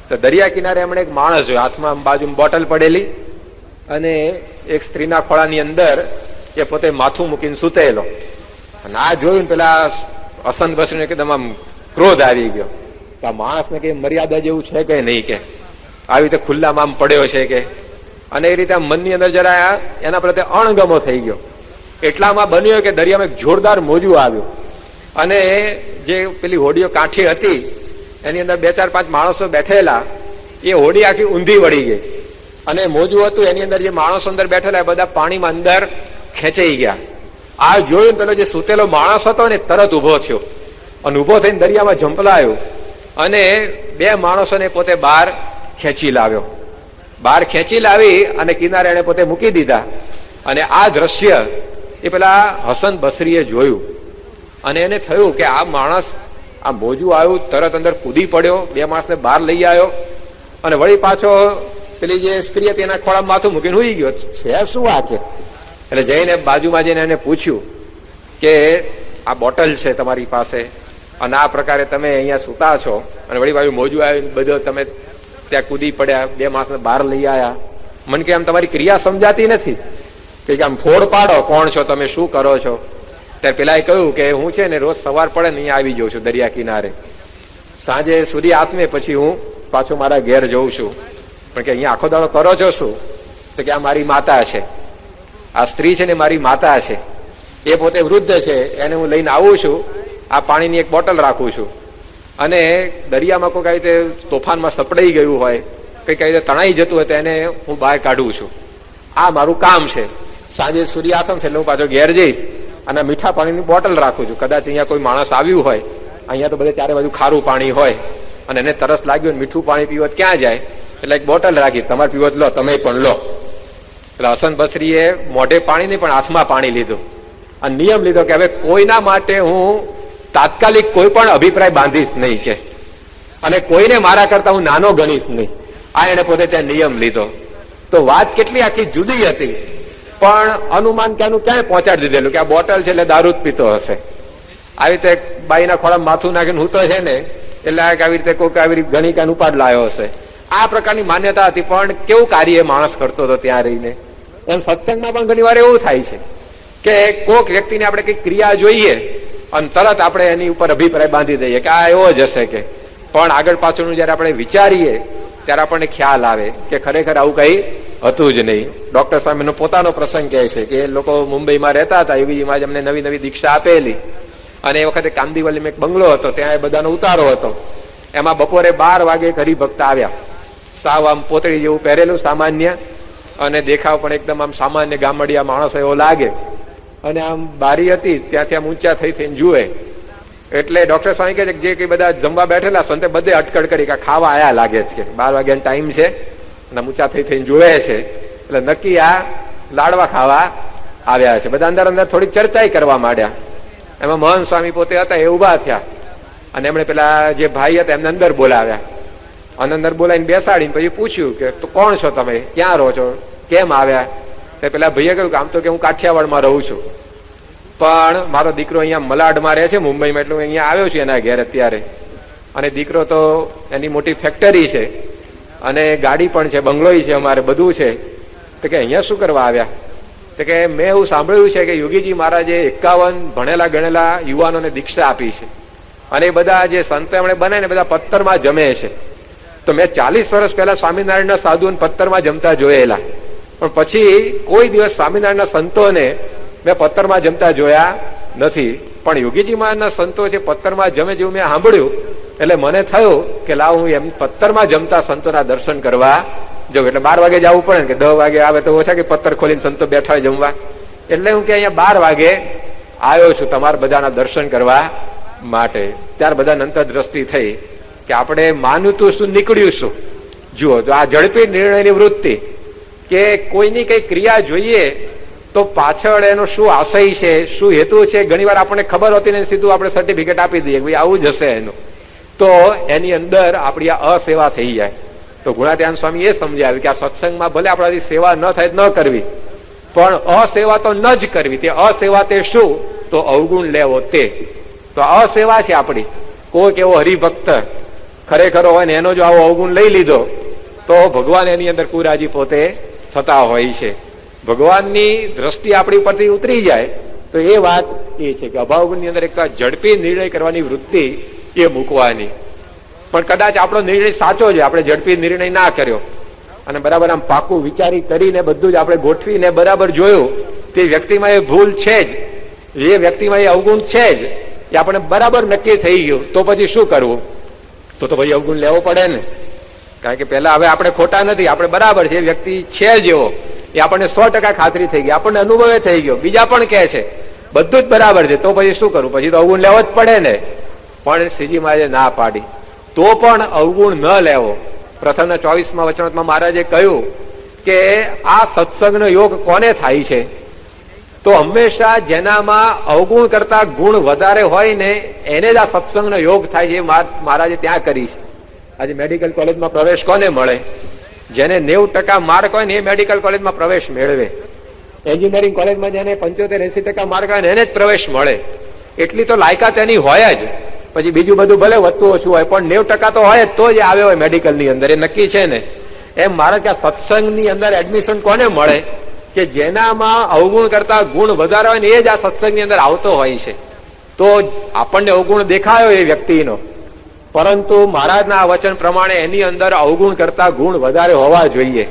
તો દરિયા કિનારે એમણે એક માણસ જોયો, હાથમાં બાજુ બોટલ પડેલી, અને એક સ્ત્રીના ખોળાની અંદર એ પોતે માથું મૂકીને સૂતેલો. અને આ જોયું ને પેલા હસન બસરીને એકદમ આમ ક્રોધ આવી ગયો કે આ માણસને કઈ મર્યાદા જેવું છે કે નહીં, કે આવી રીતે ખુલ્લામાં આમ પડ્યો છે કે. અને એ રીતે મનની અંદર જરા એના પ્રત્યે અણગમો થઈ ગયો. એટલામાં બન્યો કે દરિયામાં એક જોરદાર મોજું આવ્યું, અને જે પેલી હોડીઓ કાંઠી હતી એની અંદર 2-4-5 માણસો બેઠેલા, એ હોડી આખી ઊંધી વળી ગઈ. અને મોજું હતું એની અંદર જે માણસો અંદર બેઠેલા એ બધા પાણીમાં અંદર ખેંચાઈ ગયા. આ જોયું પેલો જે સૂતેલો માણસ હતો ને તરત ઉભો થયો અને ઉભો થઈને દરિયામાં ઝંપલાયો અને 2 માણસોને પોતે બહાર ખેંચી લાવ્યો. બહાર ખેંચી લાવી અને કિનારે એને પોતે મૂકી દીધા. અને આ દ્રશ્ય એ પેલા હસન બસરીએ જોયું અને એને થયું કે આ માણસ, આ મોજું આવ્યું, તરત અંદર કૂદી પડ્યો, 2 માણસને બહાર લઈ આવ્યો અને વળી પાછો પેલી જે સ્ત્રી હતી એના ખોળામાં માથું મૂકીને હુઈ ગયો. છે શું આ? કે એટલે જઈને બાજુમાં જઈને એને પૂછ્યું કે આ બોટલ છે તમારી પાસે અને આ પ્રકારે તમે અહીંયા સૂતા છો અને વળી પાછું મોજું આવ્યું, બધો તમે ત્યાં કૂદી પડ્યા, 2 માણસને બહાર લઈ આવ્યા. મને કે આમ તમારી ક્રિયા સમજાતી નથી, કે આમ ફોડ પાડો, કોણ છો તમે, શું કરો છો? ત્યારે પેલા કહ્યું કે હું છે ને રોજ સવાર પડે ને અહીંયા આવી જાઉં છું દરિયા કિનારે, સાંજે સૂર્ય આથમે પછી હું પાછો મારા ઘેર જઉં છું. પણ કે અહીંયા આખો દાડો કરો છો શું? તો કે આ મારી માતા છે, આ સ્ત્રી છે ને મારી માતા છે, એ પોતે વૃદ્ધ છે, એને હું લઈને આવું છું, આ પાણીની એક બોટલ રાખું છું, અને દરિયામાં કોઈ કઈ રીતે તોફાનમાં સપડાઈ ગયું હોય, કઈ રીતે તણાઈ જતું હોય તો એને હું બહાર કાઢું છું. આ મારું કામ છે. સાંજે સૂર્ય આથમ છે એટલે હું પાછો ઘેર જઈશ અને મીઠા પાણીની બોટલ રાખું છું. કદાચ અહીંયા કોઈ માણસ આવ્યું હોય, અહીંયા તો બધે ચારે બાજુ ખારું પાણી હોય અને એને તરસ લાગ્યું મીઠું પાણી પીવત ક્યાં જાય, એટલે એક બોટલ રાખી, તમારે પીવત લો, તમે પણ લો. એટલે હસન બસરીએ મોઢે પાણી નહીં પણ હાથમાં પાણી લીધું અને નિયમ લીધો કે હવે કોઈના માટે હું તાત્કાલિક કોઈ પણ અભિપ્રાય બાંધીશ નહીં, કે અને કોઈને મારા કરતા હું નાનો ગણીશ નહીં. આ એને પોતે ત્યાં નિયમ લીધો. તો વાત કેટલી આખી જુદી હતી, પણ અનુમાન ક્યાંનું ક્યાંય પહોંચાડી દીધેલું કે આ બોટલ છે એટલે દારૂ જ પીતો હશે. આવી રીતે બાઈના ખોળામાં માથું નાખીને હું તો છે ને એટલે આવી રીતે કોઈક આવી ગણી ક્યાં ઉપાડ લાવ્યો હશે. આ પ્રકારની માન્યતા હતી. પણ કેવું કાર્ય માણસ કરતો હતો ત્યાં રહીને. એમ સત્સંગમાં પણ ઘણી વાર એવું થાય છે કે કોઈક વ્યક્તિને આપણે કઈ ક્રિયા જોઈએ અને તરત આપણે એની ઉપર અભિપ્રાય બાંધી દઈએ કે આ એવો જ હશે, કે પણ આગળ પાછળનું જયારે આપણે વિચારીએ ત્યારે આપણને ખ્યાલ આવે કે ખરેખર આવું કઈ હતું જ નહીં. ડોક્ટર સ્વામીનો પોતાનો પ્રસંગ કહે છે કે એ લોકો મુંબઈમાં રહેતા હતા, એવીમાં જ અમને નવી નવી દીક્ષા આપેલી અને એ વખતે કામદીવલીમાં એક બંગલો હતો, ત્યાં એ બધાનો ઉતારો હતો. એમાં બપોરે 12 વાગે હરિભક્ત આવ્યા, સાવ આમ પોતળી જેવું પહેરેલું સામાન્ય અને દેખાવ પણ એકદમ આમ સામાન્ય ગામડિયા માણસો એવો લાગે અને આમ બારી હતી ત્યાંથી આમ ઊંચા થઈ થઈને જુએ. એટલે ડોક્ટર સ્વામી કહે છે કે જે કઈ બધા જમવા બેઠેલા સંતે બધે અટકળ કરી કે ખાવા આયા લાગે છે, કે 12 વાગ્યાનો ટાઈમ છે અને ઊંચા થઈ થઈને જુએ છે એટલે નક્કી આ લાડવા ખાવા આવ્યા છે. બધા અંદર અંદર થોડીક ચર્ચાઈ કરવા માંડ્યા. એમાં મહંત સ્વામી પોતે હતા, એ ઉભા થયા અને એમણે પેલા જે ભાઈ હતા એમને અંદર બોલાવ્યા અને અંદર બોલાવીને બેસાડીને પછી પૂછ્યું કે તો કોણ છો તમે, ક્યાં રહો છો, કેમ આવ્યા? તે પેલા ભાઈએ કહ્યું કે આમ તો કે હું કાઠિયાવાડમાં રહું છું, પણ મારો દીકરો અહીંયા મલાડમાં રહે છે મુંબઈમાં, એટલે હું અહીંયા આવ્યો છું એના ઘેર અત્યારે. અને દીકરો તો એની મોટી ફેક્ટરી છે અને ગાડી પણ છે, બંગલોય છે, અમારે બધું છે. તો કે અહીંયા શું કરવા આવ્યા? તો કે મેં એવું સાંભળ્યું છે કે યોગીજી મહારાજે 51 ભણેલા ગણેલા યુવાનોને દીક્ષા આપી છે અને એ બધા જે સંતો એમણે બનાવીને બધા પથ્થરમાં જમે છે. તો મેં 40 વર્ષ પહેલા સ્વામિનારાયણના સાધુઓને પથ્થરમાં જમતા જોયેલા, પણ પછી કોઈ દિવસ સ્વામિનારાયણના સંતોને મેં પથ્થરમાં જમતા જોયા નથી. પણ યોગીજી મહારાજના સંતો છે પથ્થરમાં જમે જેવું મેં સાંભળ્યું, એટલે મને થયું કે લાવ હું એમ પથ્થરમાં જમતા સંતોના દર્શન કરવા જવું. એટલે 12 વાગે જવું પડે ને, કે 10 વાગે આવે તો ઓછા કે પથ્થર ખોલીને સંતો બેઠા હોય જમવા. એટલે હું કે અહીંયા 12 વાગે આવ્યો છું તમારા બધાના દર્શન કરવા માટે. ત્યાર બધા અંતર દ્રષ્ટિ થઈ કે આપણે માન્યું તું શું, નીકળ્યું શું. જુઓ, તો આ ઝડપી નિર્ણયની વૃત્તિ કે કોઈની કઈ ક્રિયા જોઈએ તો પાછળ એનો શું આશય છે, શું હેતુ છે, ઘણી વાર આપણને ખબર હોતી ને સીધું આપણે સર્ટિફિકેટ આપી દઈએ ભાઈ આવું જ હશે એનું, તો એની અંદર આપણી આ અસેવા થઈ જાય. તો ગુણાત્યાન સ્વામી એ સમજાવ્યું કે આ સત્સંગમાં ભલે આપણાથી સેવા ન થાય ન કરવી, પણ અસેવા તો ન જ કરવી. તે અસેવા તે શું? તો અવગુણ લેવો તે. તો અસેવા છે આપણી. કોઈક એવો હરિભક્ત ખરેખરો હોય ને એનો જો આવો અવગુણ લઈ લીધો તો ભગવાન એની અંદર કુરાજી પોતે થતા હોય છે. ભગવાનની દ્રષ્ટિ આપણી પરથી ઉતરી જાય તો એ વાત એ છે કે અભાવગુણની અંદર એક ઝડપી નિર્ણય કરવાની વૃત્તિ એ મૂકવાની. પણ કદાચ આપણો નિર્ણય સાચો છે, આપણે ઝડપી નિર્ણય ના કર્યો અને બરાબર આમ પાકું વિચારી કરીને બધું જ આપણે ગોઠવીને બરાબર જોયું તે વ્યક્તિમાં એ ભૂલ છે જ, એ વ્યક્તિમાં એ અવગુણ છે જ, એ આપણે બરાબર નક્કી થઈ ગયું, તો પછી શું કરવું? તો પછી અવગુણ લેવો પડે ને. કારણ કે પેલા હવે આપણે ખોટા નથી, આપણે બરાબર છે, વ્યક્તિ છે જેવો એ આપણને 100% ખાતરી થઈ ગઈ, આપણને અનુભવે થઈ ગયો, બીજા પણ કહે છે બધું જ બરાબર છે, તો પછી શું કરવું? પછી તો અવગુણ લેવો જ પડે ને. પણ શ્રીજી મહારાજે ના પાડી, તો પણ અવગુણ ન લેવો. પ્રથમના 24મા વચનામૃતમાં મહારાજે કહ્યું કે આ સત્સંગનો યોગ કોને થાય છે? તો હંમેશા જેનામાં અવગુણ કરતા ગુણ વધારે હોય ને એને જ આ સત્સંગનો યોગ થાય છે. મહારાજે ત્યાં કરી છે. આજે મેડિકલ કોલેજમાં પ્રવેશ કોને મળે? જેને 90% માર્ક હોય ને એ મેડિકલ કોલેજમાં પ્રવેશ મેળવે. એન્જિનિયરિંગ કોલેજમાં જેને 75-80% માર્ક હોય ને એને જ પ્રવેશ મળે. એટલી તો લાયકાત એની હોય જ. પછી બીજું બધું ભલે વધતું ઓછું હોય, પણ 90% તો હોય જ તો જ આવે હોય મેડિકલની અંદર, એ નક્કી છે ને. એમ મારે કે સત્સંગની અંદર એડમિશન કોને મળે? કે જેનામાં અવગુણ કરતા ગુણ વધારે હોય ને એ જ આ સત્સંગની અંદર આવતો હોય છે. તો આપણને અવગુણ દેખાયો એ વ્યક્તિનો, પરંતુ મહારાજના વચન પ્રમાણે એની અંદર અવગુણ કરતા ગુણ વધારે હોવા જોઈએ.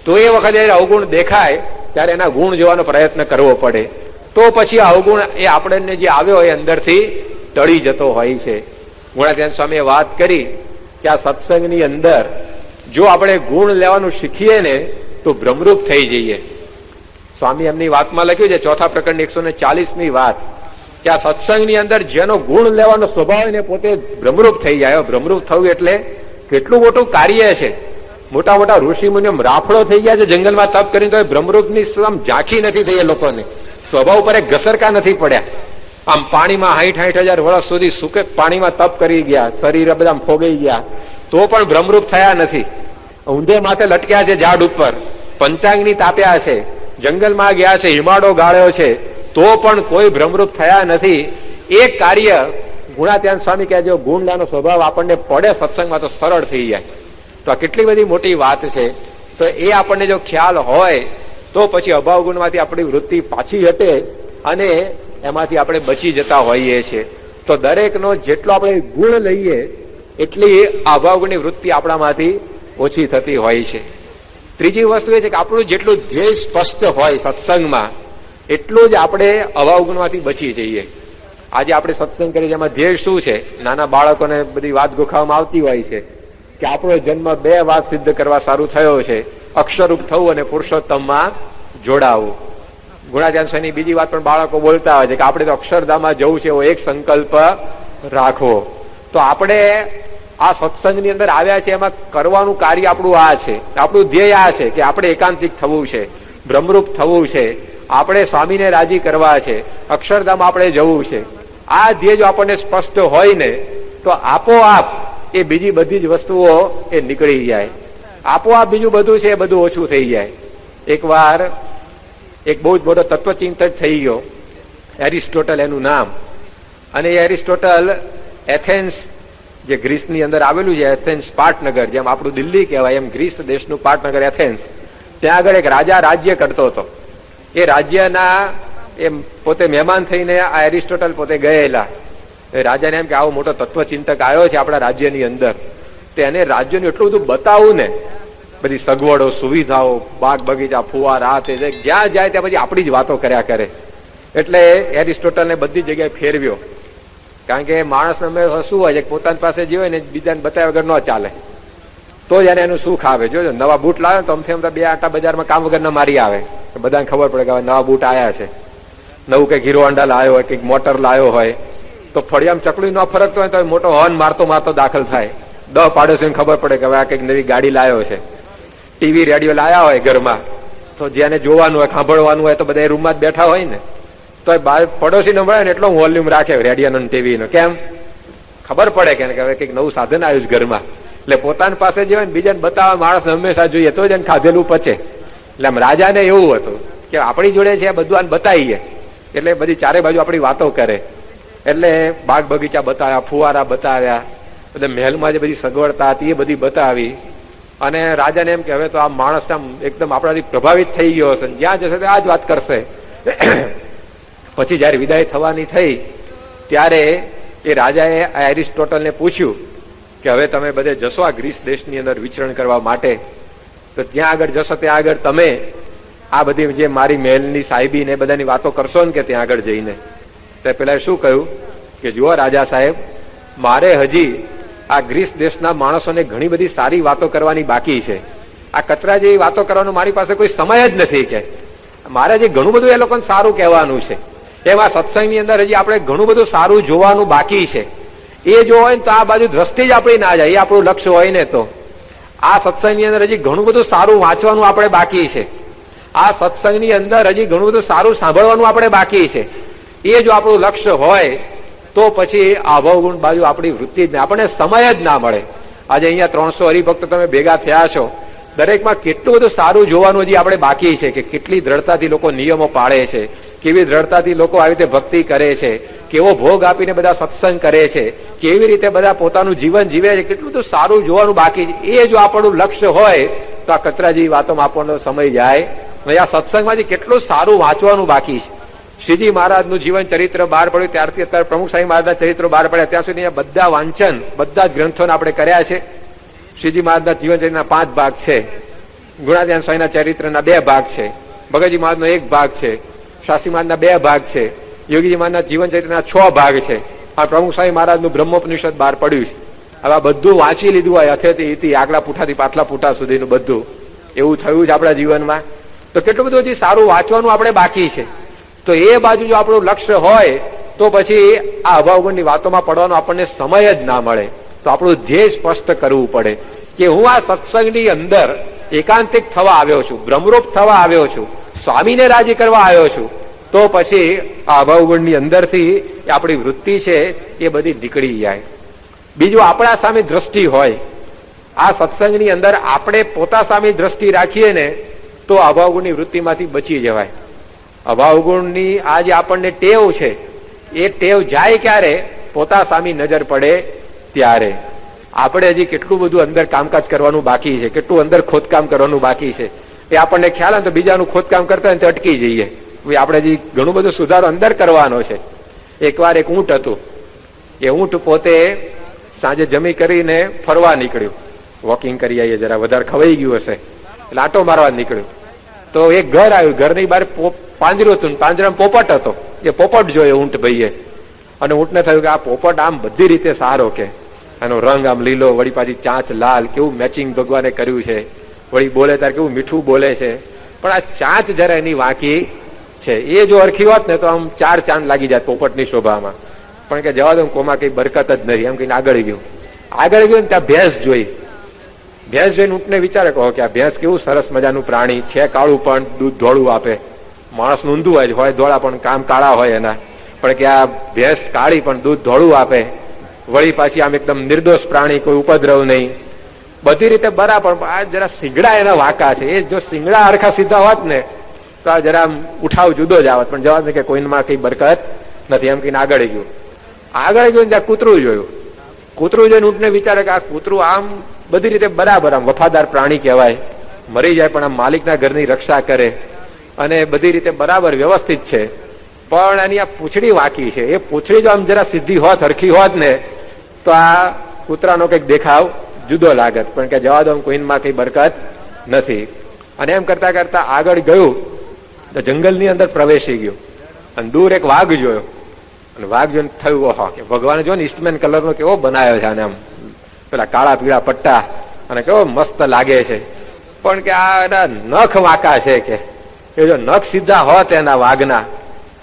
તો એ વખતે અવગુણ દેખાય ત્યારે એના ગુણ જોવાનો પ્રયત્ન કરવો પડે. તો પછી અવગુણ એ આપણને જે આવ્યો એ અંદરથી ટળી જતો હોય છે. ગુણાત્યાન સ્વામીએ વાત કરી કે આ સત્સંગની અંદર જો આપણે ગુણ લેવાનું શીખીએ ને તો ભ્રમરૂપ થઈ જઈએ. સ્વામી એમની વાતમાં લખ્યું છે 4થા પ્રકરણની 140મી વાત કે આ સત્સંગની અંદર જેનો ગુણ લેવાનો સ્વભાવ એને પોતે ભ્રમરૂપ થઈ જાય. ભ્રમરૂપ થવું એટલે કેટલું મોટું કાર્ય છે. મોટા મોટા ઋષિ મુનિઓ રાફડો થઈ ગયા છે જંગલમાં તપ કરીને, તો ભ્રમરૂપની આમ ઝાંખી નથી થઈ. એ લોકોને સ્વભાવ પર એક ઘસરકા નથી પડ્યા. આમ પાણીમાં 60,000 વર્ષ સુધી સુકે પાણીમાં તપ કરી ગયા, શરીર બધા ફોગાઈ ગયા, તો પણ ભ્રમરૂપ થયા નથી. ઊંધે માથે લટક્યા છે ઝાડ ઉપર, પંચાંગની તાપ્યા છે, જંગલમાં ગયા છે, હિમાડો ગાળ્યો છે, તો પણ કોઈ ભ્રમરૂપ થયા નથી. એક કાર્ય ગુણાત્યાન સ્વામી કહે જો ગુણ લેવાનો સ્વભાવ આપણને પડે સત્સંગમાં તો સરળ થઈ જાય. તો આ કેટલી બધી મોટી વાત છે. તો એ આપણને જો ખ્યાલ હોય તો પછી અભાવ ગુણમાંથી આપણી વૃત્તિ પાછી હટે અને એમાંથી આપણે બચી જતા હોઈએ છીએ. તો દરેકનો જેટલો આપણે ગુણ લઈએ એટલી અભાવગુણની વૃત્તિ આપણામાંથી ઓછી થતી હોય છે. ત્રીજી વસ્તુ એ છે કે આપણું જેટલું ધ્યેય સ્પષ્ટ હોય સત્સંગમાં એટલું જ આપણે અભાવગુણમાંથી બચી જઈએ. આજે આપણે સત્સંગ કરીએ એમાં ધ્યેય શું છે? નાના બાળકોને બધી વાત ગોખાવામાં આવતી હોય છે કે આપણો જન્મ 2 વાત સિદ્ધ કરવા સારું થયો છે, અક્ષરરૂપ થવું અને પુરુષોત્તમમાં જોડાવું. ગુણાત્યાન સ્વામીની બીજી વાત પણ બાળકો બોલતા હોય છે કે આપણે તો અક્ષરધામમાં જવું છે એવો એક સંકલ્પ રાખવો. તો આપણે આ સત્સંગની અંદર આવ્યા છે એમાં કરવાનું કાર્ય આપણું આ છે, આપણું ધ્યેય આ છે કે આપણે એકાંતિક થવું છે, બ્રહ્મરૂપ થવું છે, આપણે સ્વામીને રાજી કરવા છે, અક્ષરધામ આપણે જવું છે. આ ધ્યેય જો આપણને સ્પષ્ટ હોય ને તો આપોઆપ એ બીજી બધી જ વસ્તુઓ એ નીકળી જાય. આપોઆપ બીજું બધું છે એ બધું ઓછું થઈ જાય. એકવાર એક બહુ જ મોટો તત્વચિંતક થઈ ગયો, એરિસ્ટોટલ એનું નામ. અને એ એરિસ્ટોટલ એથેન્સ, જે ગ્રીસની અંદર આવેલું છે, એથેન્સ પાટનગર, જેમ આપણું દિલ્હી કહેવાય એમ ગ્રીસ દેશનું પાટનગર એથેન્સ, ત્યાં આગળ એક રાજા રાજ્ય કરતો હતો. એ રાજ્યના એ પોતે મહેમાન થઈને આ એરિસ્ટોટલ પોતે ગયેલા. એ રાજાને એમ કે આવો મોટો તત્વચિંતક આવ્યો છે આપણા રાજ્યની અંદર, તેને રાજ્યનું એટલું બધું બતાવું ને, બધી સગવડો, સુવિધાઓ, બાગ બગીચા, ફુવારા, તે જ્યાં જાય ત્યાં પછી આપણી જ વાતો કર્યા કરે. એટલે એરિસ્ટોટલને બધી જગ્યાએ ફેરવ્યો. કારણ કે માણસને શું હોય છે, પોતાની પાસે જે હોય ને બીજાને બતાવ્યા વગર ન ચાલે, તો જ એને એનું સુખ આવે. જોજો નવા બૂટ લાવે તો અમથી અમથા 2 આંટા બજારમાં કામ વગર ના મારી આવે, બધાને ખબર પડે કે હવે નવા બૂટ આવ્યા છે. નવું કંઈક હીરો હોન્ડા લાવ્યો હોય, કંઈક મોટર લાવ્યો હોય, તો ફળિયામાં ચકલી ન ફરકતો હોય તો મોટો હોર્ન મારતો મારતો દાખલ થાય. 10 પાડોશીને ખબર પડે કે હવે આ કંઈક નવી ગાડી લાવ્યો છે. ટીવી રેડિયો લાયા હોય ઘરમાં, તો જેને જોવાનું હોય, સાંભળવાનું હોય, તો બધા રૂમમાં જ બેઠા હોય ને, તો પડોશીને મળે ને એટલો વોલ્યુમ રાખે રેડિયો ટીવી નો. કેમ? ખબર પડે કે હવે કંઈક નવું સાધન આવ્યું છે ઘરમાં. એટલે પોતાની પાસે જે હોય ને બીજાને બતાવવા માણસ હંમેશા જોઈએ, તો જ એને ખાધેલું પચે. એટલે આમ રાજાને એવું હતું કે આપણી જોડે છે બધું આને બતાવીએ, એટલે બધી ચારે બાજુ આપણી વાતો કરે. એટલે બાગ બગીચા બતાવ્યા, ફુવારા બતાવ્યા, એટલે મહેલમાં જે બધી સગવડતા હતી એ બધી બતાવી. અને રાજાને એમ કે હવે તો આ માણસ આમ એકદમ આપણાથી પ્રભાવિત થઈ ગયો હશે, જ્યાં જશે આ જ વાત કરશે. પછી જયારે વિદાય થવાની થઈ ત્યારે એ રાજાએ એરિસ્ટોટલને પૂછ્યું કે હવે તમે બધે જશો આ ગ્રીસ દેશની અંદર વિચરણ કરવા માટે, તો જ્યાં આગળ જશો ત્યાં આગળ તમે આ બધી જે મારી મહેલની સાહેબી ને બધાની વાતો કરશો ને કે ત્યાં આગળ જઈને. તો પેલા શું કહ્યું કે જુઓ રાજા સાહેબ, મારે હજી આ ગ્રીસ દેશના માણસોને ઘણી બધી સારી વાતો કરવાની બાકી છે. આ કચરા જેવી વાતો કરવાનો મારી પાસે કોઈ સમય જ નથી. કે મારે હજી ઘણું બધું એ લોકોને સારું કહેવાનું છે. એમાં સત્સંગની અંદર હજી આપણે ઘણું બધું સારું જોવાનું બાકી છે. એ જો હોય ને તો આ બાજુ દ્રષ્ટિ જ આપણી ના જાય, એ આપણું લક્ષ્ય હોય ને તો. આ સત્સંગની અંદર હજી ઘણું બધું સારું વાંચવાનું આપણે બાકી છે. આ સત્સંગની અંદર હજી ઘણું બધું સારું સાંભળવાનું આપણે બાકી છે. એ જો આપણું લક્ષ્ય હોય તો પછી આ ભાવગુણ બાજુ આપણી વૃત્તિ જ આપણને સમય જ ના મળે. આજે અહીંયા 300 હરિભક્તો તમે ભેગા થયા છો, દરેકમાં કેટલું બધું સારું જોવાનું હજી આપણે બાકી છે. કે કેટલી દ્રઢતાથી લોકો નિયમો પાળે છે, કેવી દ્રઢતાથી લોકો આવી રીતે ભક્તિ કરે છે, કેવો ભોગ આપીને બધા સત્સંગ કરે છે, કેવી રીતે બધા પોતાનું જીવન જીવે છે, કેટલું બધું સારું જોવાનું બાકી છે. એ જો આપણું લક્ષ્ય હોય તો આ કચરા જેવી વાતોમાં આપણનો સમય જાય. આ સત્સંગમાંથી કેટલું સારું વાંચવાનું બાકી છે. શ્રીજી મહારાજનું જીવન ચરિત્ર બહાર પડ્યું ત્યારથી અત્યારે પ્રમુખ સ્વામી મહારાજના ચરિત્રો બહાર પડ્યા ત્યાં સુધી બધા વાંચન, બધા જ ગ્રંથોને આપણે કર્યા છે. શ્રીજી મહારાજના જીવન ચરિત્રના 5 ભાગ છે, ગુણાધ્યાન સ્વામીના ચરિત્રના 2 ભાગ છે, ભગતજી મહારાજનો 1 ભાગ છે, શાસ્ત્રી મહારાજના 2 ભાગ છે, યોગીજી મહારાજના જીવન ચરિત્રના 6 ભાગ છે. આ પ્રમુખ સ્વામી મહારાજનું બ્રહ્મોપનિષદ બહાર પડ્યું છે. હવે આ બધું વાંચી લીધું હોય, અથેથી ઇતિ, આગલા પૂઠાથી પાછલા પૂઠા સુધીનું બધું એવું થયું છે આપણા જીવનમાં. તો કેટલું બધું હજી સારું વાંચવાનું આપણે બાકી છે. તો એ બાજુ જો આપણું લક્ષ્ય હોય તો પછી આ અભાવગુણની વાતોમાં પડવાનો આપણને સમય જ ના મળે. તો આપણું ધ્યેય સ્પષ્ટ કરવું પડે કે હું આ સત્સંગની અંદર એકાંતિક થવા આવ્યો છું, બ્રહ્મરૂપ થવા આવ્યો છું, સ્વામીને રાજી કરવા આવ્યો છું. તો પછી આ અભાવગુણની અંદરથી આપણી વૃત્તિ છે એ બધી નીકળી જાય. બીજું આપણા સામે દ્રષ્ટિ હોય, આ સત્સંગની અંદર આપણે પોતા સામે દ્રષ્ટિ રાખીએ ને તો અભાવગુણની વૃત્તિમાંથી બચી જવાય. અભાવગુણની આ જે આપણને ટેવ છે એ ટેવ જાય ક્યારે? પોતા સામે નજર પડે ત્યારે. આપણે હજી કેટલું બધું અંદર કામકાજ કરવાનું બાકી છે, કેટલું અંદર ખોદકામ કરવાનું બાકી છે. એ આપણને ખ્યાલ આવે તો બીજાનું ખોદકામ કરતા હોય તો અટકી જઈએ. આપણે હજી ઘણું બધું સુધારો અંદર કરવાનો છે. એકવાર એક ઊંટ હતું, એ ઊંટ પોતે સાંજે જમી કરીને ફરવા નીકળ્યું, વોકિંગ કરી આવીએ, જરા વધારે ખવાઈ ગયું હશે એટલે આંટો મારવા નીકળ્યું. તો એક ઘર આવ્યું, ઘરની બહાર પાંજરું હતું, પાંજરામાં પોપટ હતો. એ પોપટ જોયો ઊંટ ભાઈએ, અને ઊંટને થયું કે આ પોપટ આમ બધી રીતે સારો, કે એનો રંગ આમ લીલો, વળી પાછી ચાંચ લાલ, કેવું મેચિંગ ભગવાને કર્યું છે, વળી બોલે ત્યારે કેવું મીઠું બોલે છે. પણ આ ચાંચ જરા એની વાંકી છે, એ જો હરખી હોત ને તો આમ 4 ચાંદ લાગી જાય પોપટની શોભામાં. પણ કે જવા દો, કોમાં કઈ બરકત જ નહીં, એમ કહીને આગળ ગયું. આગળ ગયું ને ત્યાં ભેંસ જોઈ. ભેંસ જોઈને ઊંટને વિચારે કહો કે આ ભેંસ કેવું સરસ મજાનું પ્રાણી છે, કાળું પણ દૂધ ધોળું આપે. માણસ ઊંધું હોય ધોળા પણ કામ કાળા હોય એના, પણ કે આ ભેંસ કાળી પણ દૂધ ધોળું આપે. વળી પાછી આમ એકદમ નિર્દોષ પ્રાણી, કોઈ ઉપદ્રવ નહીં, બધી રીતે બરાબર. આ જરા શિંગડા એના વાંકા છે. એ જો શિંગડા હરખા સીધા હોત ને તો આ જરા ઉઠાવ જુદો જ આવત, પણ જવાબ કે કોઈમાં કઈ બરકત નથી એમ કહીને આગળ ગયું. આગળ ગયું ત્યાં કૂતરું જોયું. કૂતરું જોઈને ઊંટને વિચારે કે આ કૂતરું આમ બધી રીતે બરાબર, આમ વફાદાર પ્રાણી કહેવાય, મરી જાય પણ આમ માલિકના ઘરની રક્ષા કરે અને બધી રીતે બરાબર વ્યવસ્થિત છે. પણ એની આ પૂંછડી વાંકી છે. એ પૂંછડી જો આમ જરા સીધી હોત, હરખી હોત ને તો આ કૂતરાનો કઈક દેખાવ જુદો લાગત, પણ કે જવા દો કોઈમાં કઈ બરકત નથી. અને એમ કરતા કરતા આગળ ગયું તો જંગલની અંદર પ્રવેશી ગયું અને દૂર એક વાઘ જોયો. અને વાઘ જોઈને થયું, ઓહો, કે ભગવાને જો ને ઈસ્ટમેન કલરનો કેવો બનાવ્યો છે આને, આમ પેલા કાળા પીળા પટ્ટા અને કેવો મસ્ત લાગે છે. પણ કે આ એના નખ વાંકા છે, કે એ જો નખ સીધા હોત એના વાઘના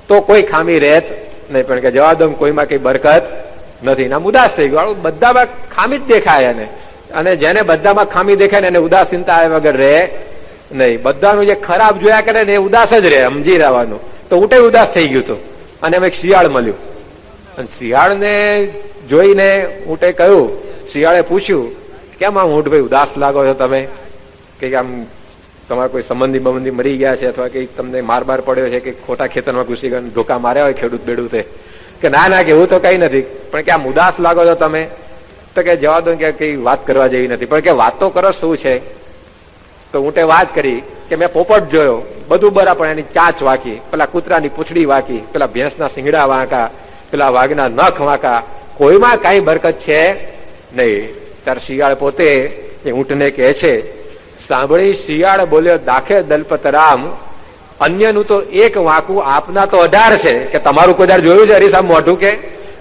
તો કોઈ ખામી રહેત નહીં, પણ કે જવા દો કોઈમાં કઈ બરકત નથી. આમ ઉદાસ થઈ ગયો. બધામાં ખામી જ દેખાય એને, અને જેને બધામાં ખામી દેખાય ને એને ઉદાસીનતા આવ્યા વગર રહે નહીં. બધાનું જે ખરાબ જોયા કરે ને એ ઉદાસ જ રહે, સમજી રહેવાનું. તો ઊંટે ઉદાસ થઈ ગયું હતું. અને એમ એક શિયાળ મળ્યું અને શિયાળને જોઈને ઊંટે કહ્યું, શિયાળે પૂછ્યું, કેમ આમ ઊંટ ભાઈ ઉદાસ લાગો છો તમે? કે આમ તમારા કોઈ સંબંધી મરી ગયા છે, અથવા કઈ તમને માર બાર પડ્યો છે, કે ખોટા ખેતરમાં ઘૂસી ગયા ધોકા માર્યા હોય ખેડૂત બેડૂતે? કે ના ના, કે એવું તો કઈ નથી, પણ કે આમ ઉદાસ લાગો છો તમે? તો કે જવા દો, કે કઈ વાત કરવા જેવી નથી. પણ કે વાત તો કરો, શું છે? તો ઊંટે વાત કરી કે મેં પોપટ જોયો, બધું બરાબર, એની ચાંચ વાંકી, પેલા કૂતરાની પૂંછડી વાંકી, પેલા ભેંસના શિંગડા વાંકા, પેલા વાઘના નખ વાંકા, કોઈમાં કઈ બરકત છે નહીં. ત્યારે શિયાળ પોતે એ ઊંટને કહે છે, સાંભળી શિયાળ બોલ્યો, દાખે દલપતરામ, અન્યનું તો એક વાંકું, આપના તો 18 છે. કે તમારું કોઈ દર જોયું છે હરીસામ મોઢું? કે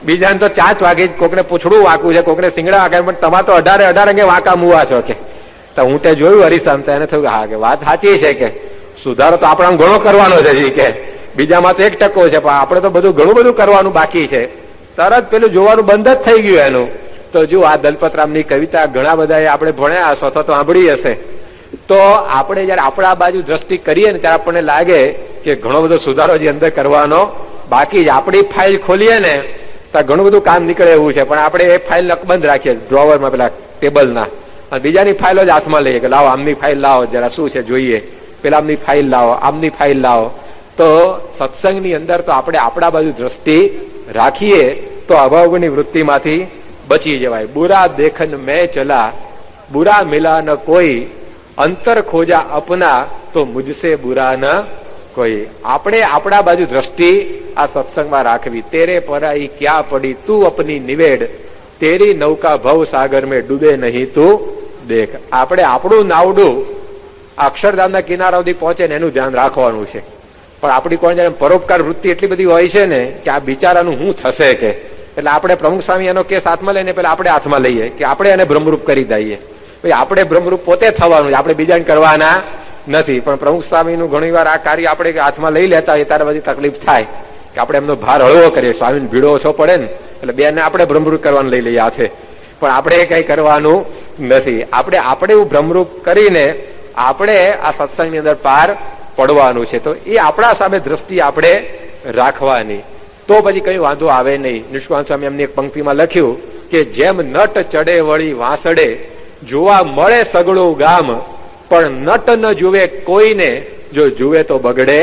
બીજાને તો ચાંચ વાગી, કોકને પૂછડું વાંકું છે, કોકને શિંગડા વાંકા, પણ તમારે તો 18 અંગે વાંકા મુવા છો. કે તો ઊંટે જોયું હરીસામ, તો એને થયું હા, કે વાત સાચી છે, કે સુધારો તો આપણે ઘણો કરવાનો છે, કે બીજામાં તો 1% છે, પણ આપણે તો બધું ઘણું બધું કરવાનું બાકી છે. તરત પેલું જોવાનું બંધ જ થઈ ગયું એનું. તો જો આ દલપતરામની કવિતા ઘણા બધા આપણે ભણ્યા હશો અથવા તો સાંભળી હશે. તો આપણે જયારે આપણા બાજુ દ્રષ્ટિ કરીએ ને ત્યારે આપણને લાગે કે ઘણો બધો સુધારો જે અંદર કરવાનો બાકી છે. આપણી ફાઇલ ખોલીએ ને તો ઘણું બધું કામ નીકળે એવું છે, પણ આપણે એ ફાઇલ નકબંધ રાખીએ ડ્રોવરમાં, પેલા ટેબલના, અને બીજાની ફાઇલો જ હાથમાં લઈએ કે લાવો આમની ફાઇલ લાવો, જરા શું છે જોઈએ, પેલા આમની ફાઇલ લાવો, આમની ફાઇલ લાવો. તો સત્સંગની અંદર તો આપણે આપણા બાજુ દ્રષ્ટિ રાખીએ તો અભાવની વૃત્તિમાંથી બચી જવાય. બુરા દેખન મેં ચલા, બુરા મિલા ન કોઈ, અંતર ખોજા અપના, તો મુજસે બુરા ન કોઈ. આપણે આપણા બાજુ દ્રષ્ટિ આ સત્સંગમાં રાખવી. તેરે પરાઈ ક્યાં પડી, તું અપની નિવેડ, તેરી નૌકા ભવ સાગર મેં ડૂબે નહીં તું દેખ. આપણે આપણું નાવડું અક્ષરધામના કિનારા સુધી પહોંચે ને એનું ધ્યાન રાખવાનું છે. પણ આપણી કોણ જાણે પરોપકાર વૃત્તિ એટલી બધી હોય છે ને કે આ બિચારાનું શું થશે, કે એટલે આપણે પ્રમુખ સ્વામી એનો કેસ હાથમાં લઈને પેલા આપણે હાથમાં લઈએ કે આપણે એને ભ્રમરૂપ કરી દઈએ. આપણે ભ્રમરૂપ પોતે થવાનું છે, આપણે બીજાને કરવાના નથી. પણ પ્રમુખ સ્વામીનું ઘણી વાર આ કાર્ય આપણે હાથમાં લઈ લેતા હોય ત્યારે બધી તકલીફ થાય કે આપણે એમનો ભાર હળવો કરીએ. સ્વામીને ભીડો ઓછો પડે ને એટલે બેને આપણે ભ્રમરૂપ કરવાનું લઈ લઈએ હાથે, પણ આપણે કઈ કરવાનું નથી. આપણે એવું ભ્રમરૂપ કરીને આપણે આ સત્સંગની અંદર પાર પડવાનું છે. તો એ આપણા સામે દ્રષ્ટિ આપણે રાખવાની, તો પછી કઈ વાંધો આવે નહીં. નિષ્કાંત સ્વામી એમની એક પંક્તિમાં લખ્યું કે જેમ નટ ચડે વળી વાંસડે, જોવા મળે સગળું ગામ, પણ નટ ન જુએ કોઈને, જો જુએ તો બગડે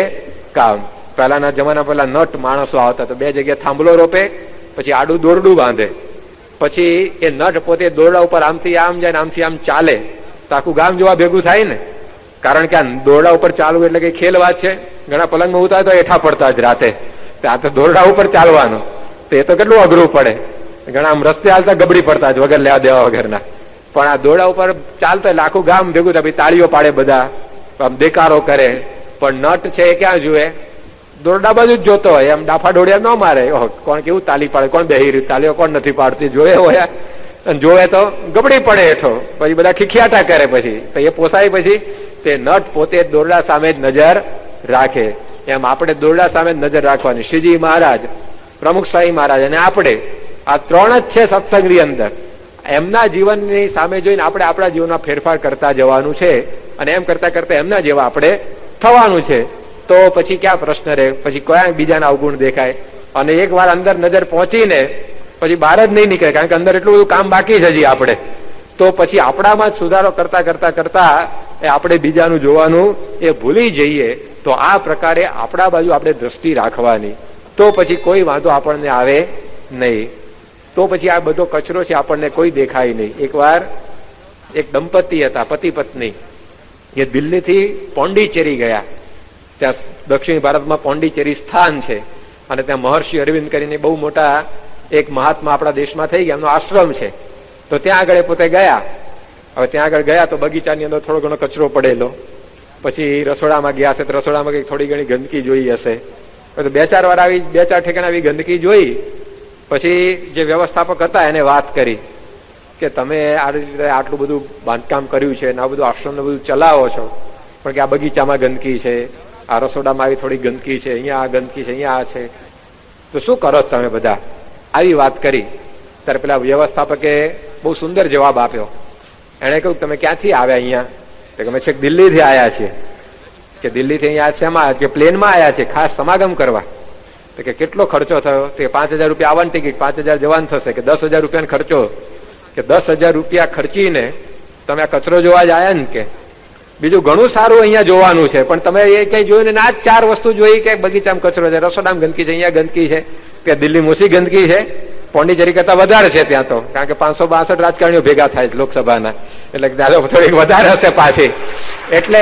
કામ. પહેલાના જમાના પેલા નટ માણસો આવતા તો બે જગ્યાએ થાંભલો રોપે, પછી આડું દોરડું બાંધે, પછી એ નટ પોતે દોરડા ઉપર આમથી આમ જાય ને આમથી આમ ચાલે તો આખું ગામ જોવા ભેગું થાય ને. કારણ કે આ દોરડા ઉપર ચાલવું એટલે કઈ ખેલ વાત છે? ઘણા પલંગમાં ઉતાર તો એઠા પડતા જ રાતે, આ તો દોરડા ઉપર ચાલવાનું, તો એ તો કેટલું અઘરું પડે. ઘણા આમ રસ્તે હાલતા ગબડી પડતા જ વગર લેવા દેવા વગરના. પણ આ દોરડા ઉપર ચાલતા એટલે આખું ગામ ભેગું થાય, તાળીઓ પાડે બધા, આમ દેકારો કરે. પણ નટ છે એ ક્યાં જુએ? દોરડા બાજુ જ જોતો હોય, એમ ડાફા ડોળિયા ન મારે. કોણ કેવું તાલી પાડે, કોણ બેહી રહ્યું, તાલીઓ કોણ નથી પાડતી, જોયે હોય અને જોવે તો ગબડી પડે હેઠો, પછી બધા ખીખિયાટા કરે, પછી તો એ પોસાય. પછી તે નટ પોતે દોરડા સામે જ નજર રાખે. એમ આપણે દોરડા સામે જ નજર રાખવાની. શ્રીજી મહારાજ, પ્રમુખ સ્વામી મહારાજ અને આપણે, આ 3 જ છે સત્સંગની અંદર. એમના જીવનની સામે જોઈને આપણે આપણા જીવનમાં ફેરફાર કરતા જવાનું છે, અને એમ કરતા કરતા એમના જેવા આપણે થવાનું છે. તો પછી ક્યાં પ્રશ્ન રહે? પછી કયા બીજાના અવગુણ દેખાય? અને એક વાર અંદર નજર પહોંચીને પછી બહાર જ નહીં નીકળે, કારણ કે અંદર એટલું બધું કામ બાકી છે હજી આપણે. તો પછી આપણામાં જ સુધારો કરતા કરતા કરતા આપણે બીજાનું જોવાનું એ ભૂલી જઈએ. તો આ પ્રકારે આપણા બાજુ આપણે દ્રષ્ટિ રાખવાની, તો પછી કોઈ વાંધો આપણને આવે નહીં. તો પછી આ બધો કચરો છે આપણને કોઈ દેખાય નહીં. એકવાર એક દંપતી હતા, પતિ પત્ની, એ દિલ્હીથી પોંડિચેરી ગયા. ત્યાં દક્ષિણ ભારતમાં પોંડિચેરી સ્થાન છે, અને ત્યાં મહર્ષિ અરવિંદ કરીને બહુ મોટા એક મહાત્મા આપણા દેશમાં થઈ ગયા, એમનો આશ્રમ છે. તો ત્યાં આગળ પોતે ગયા. હવે ત્યાં આગળ ગયા તો બગીચાની અંદર થોડો ઘણો કચરો પડેલો. પછી રસોડામાં ગયા હશે તો રસોડામાં કંઈક થોડી ઘણી ગંદકી જોઈ હશે. તો બે ચાર વાર આવી, બે ચાર ઠેકાણે આવી ગંદકી જોઈ. પછી જે વ્યવસ્થાપક હતા એને વાત કરી કે તમે આ રીતે આટલું બધું બાંધકામ કર્યું છે, આ બધું આશ્રમને બધું ચલાવો છો, પણ કે આ બગીચામાં ગંદકી છે, આ રસોડામાં આવી થોડી ગંદકી છે, અહીંયા આ ગંદકી છે, અહીંયા આ છે, તો શું કરો તમે બધા? આવી વાત કરી. ત્યારે પેલા વ્યવસ્થાપકે બહુ સુંદર જવાબ આપ્યો. એને કહ્યું તમે ક્યાંથી આવ્યા અહીંયા? તો અમે છેક દિલ્હીથી આવ્યા છીએ. કે દિલ્હીથી અહીંયા શેમાં? કે પ્લેનમાં આવ્યા છે, ખાસ સમાગમ કરવા. તો કે કેટલો ખર્ચો થયો? તો 5,000 રૂપિયા આવવાની ટિકિટ, 5,000 જવાનું થશે. કે 10,000 રૂપિયાનો ખર્ચો. કે 10,000 રૂપિયા ખર્ચીને તમે આ કચરો જોવા જ આવ્યા ને? કે બીજું ઘણું સારું અહીંયા જોવાનું છે, પણ તમે એ કઈ જોયું ને? આ 4 વસ્તુ જોઈ કે બગીચામાં કચરો છે, રસોડામાં ગંદકી છે, અહીંયા ગંદકી છે, કે દિલ્હી મોસી ગંદકી છે, પોંડિચેરી કરતા વધારે છે ત્યાં તો, કારણ કે 562 રાજકારણીઓ ભેગા થાય છે લોકસભાના, એટલે ત્યાં થોડીક વધારે હશે પાછી. એટલે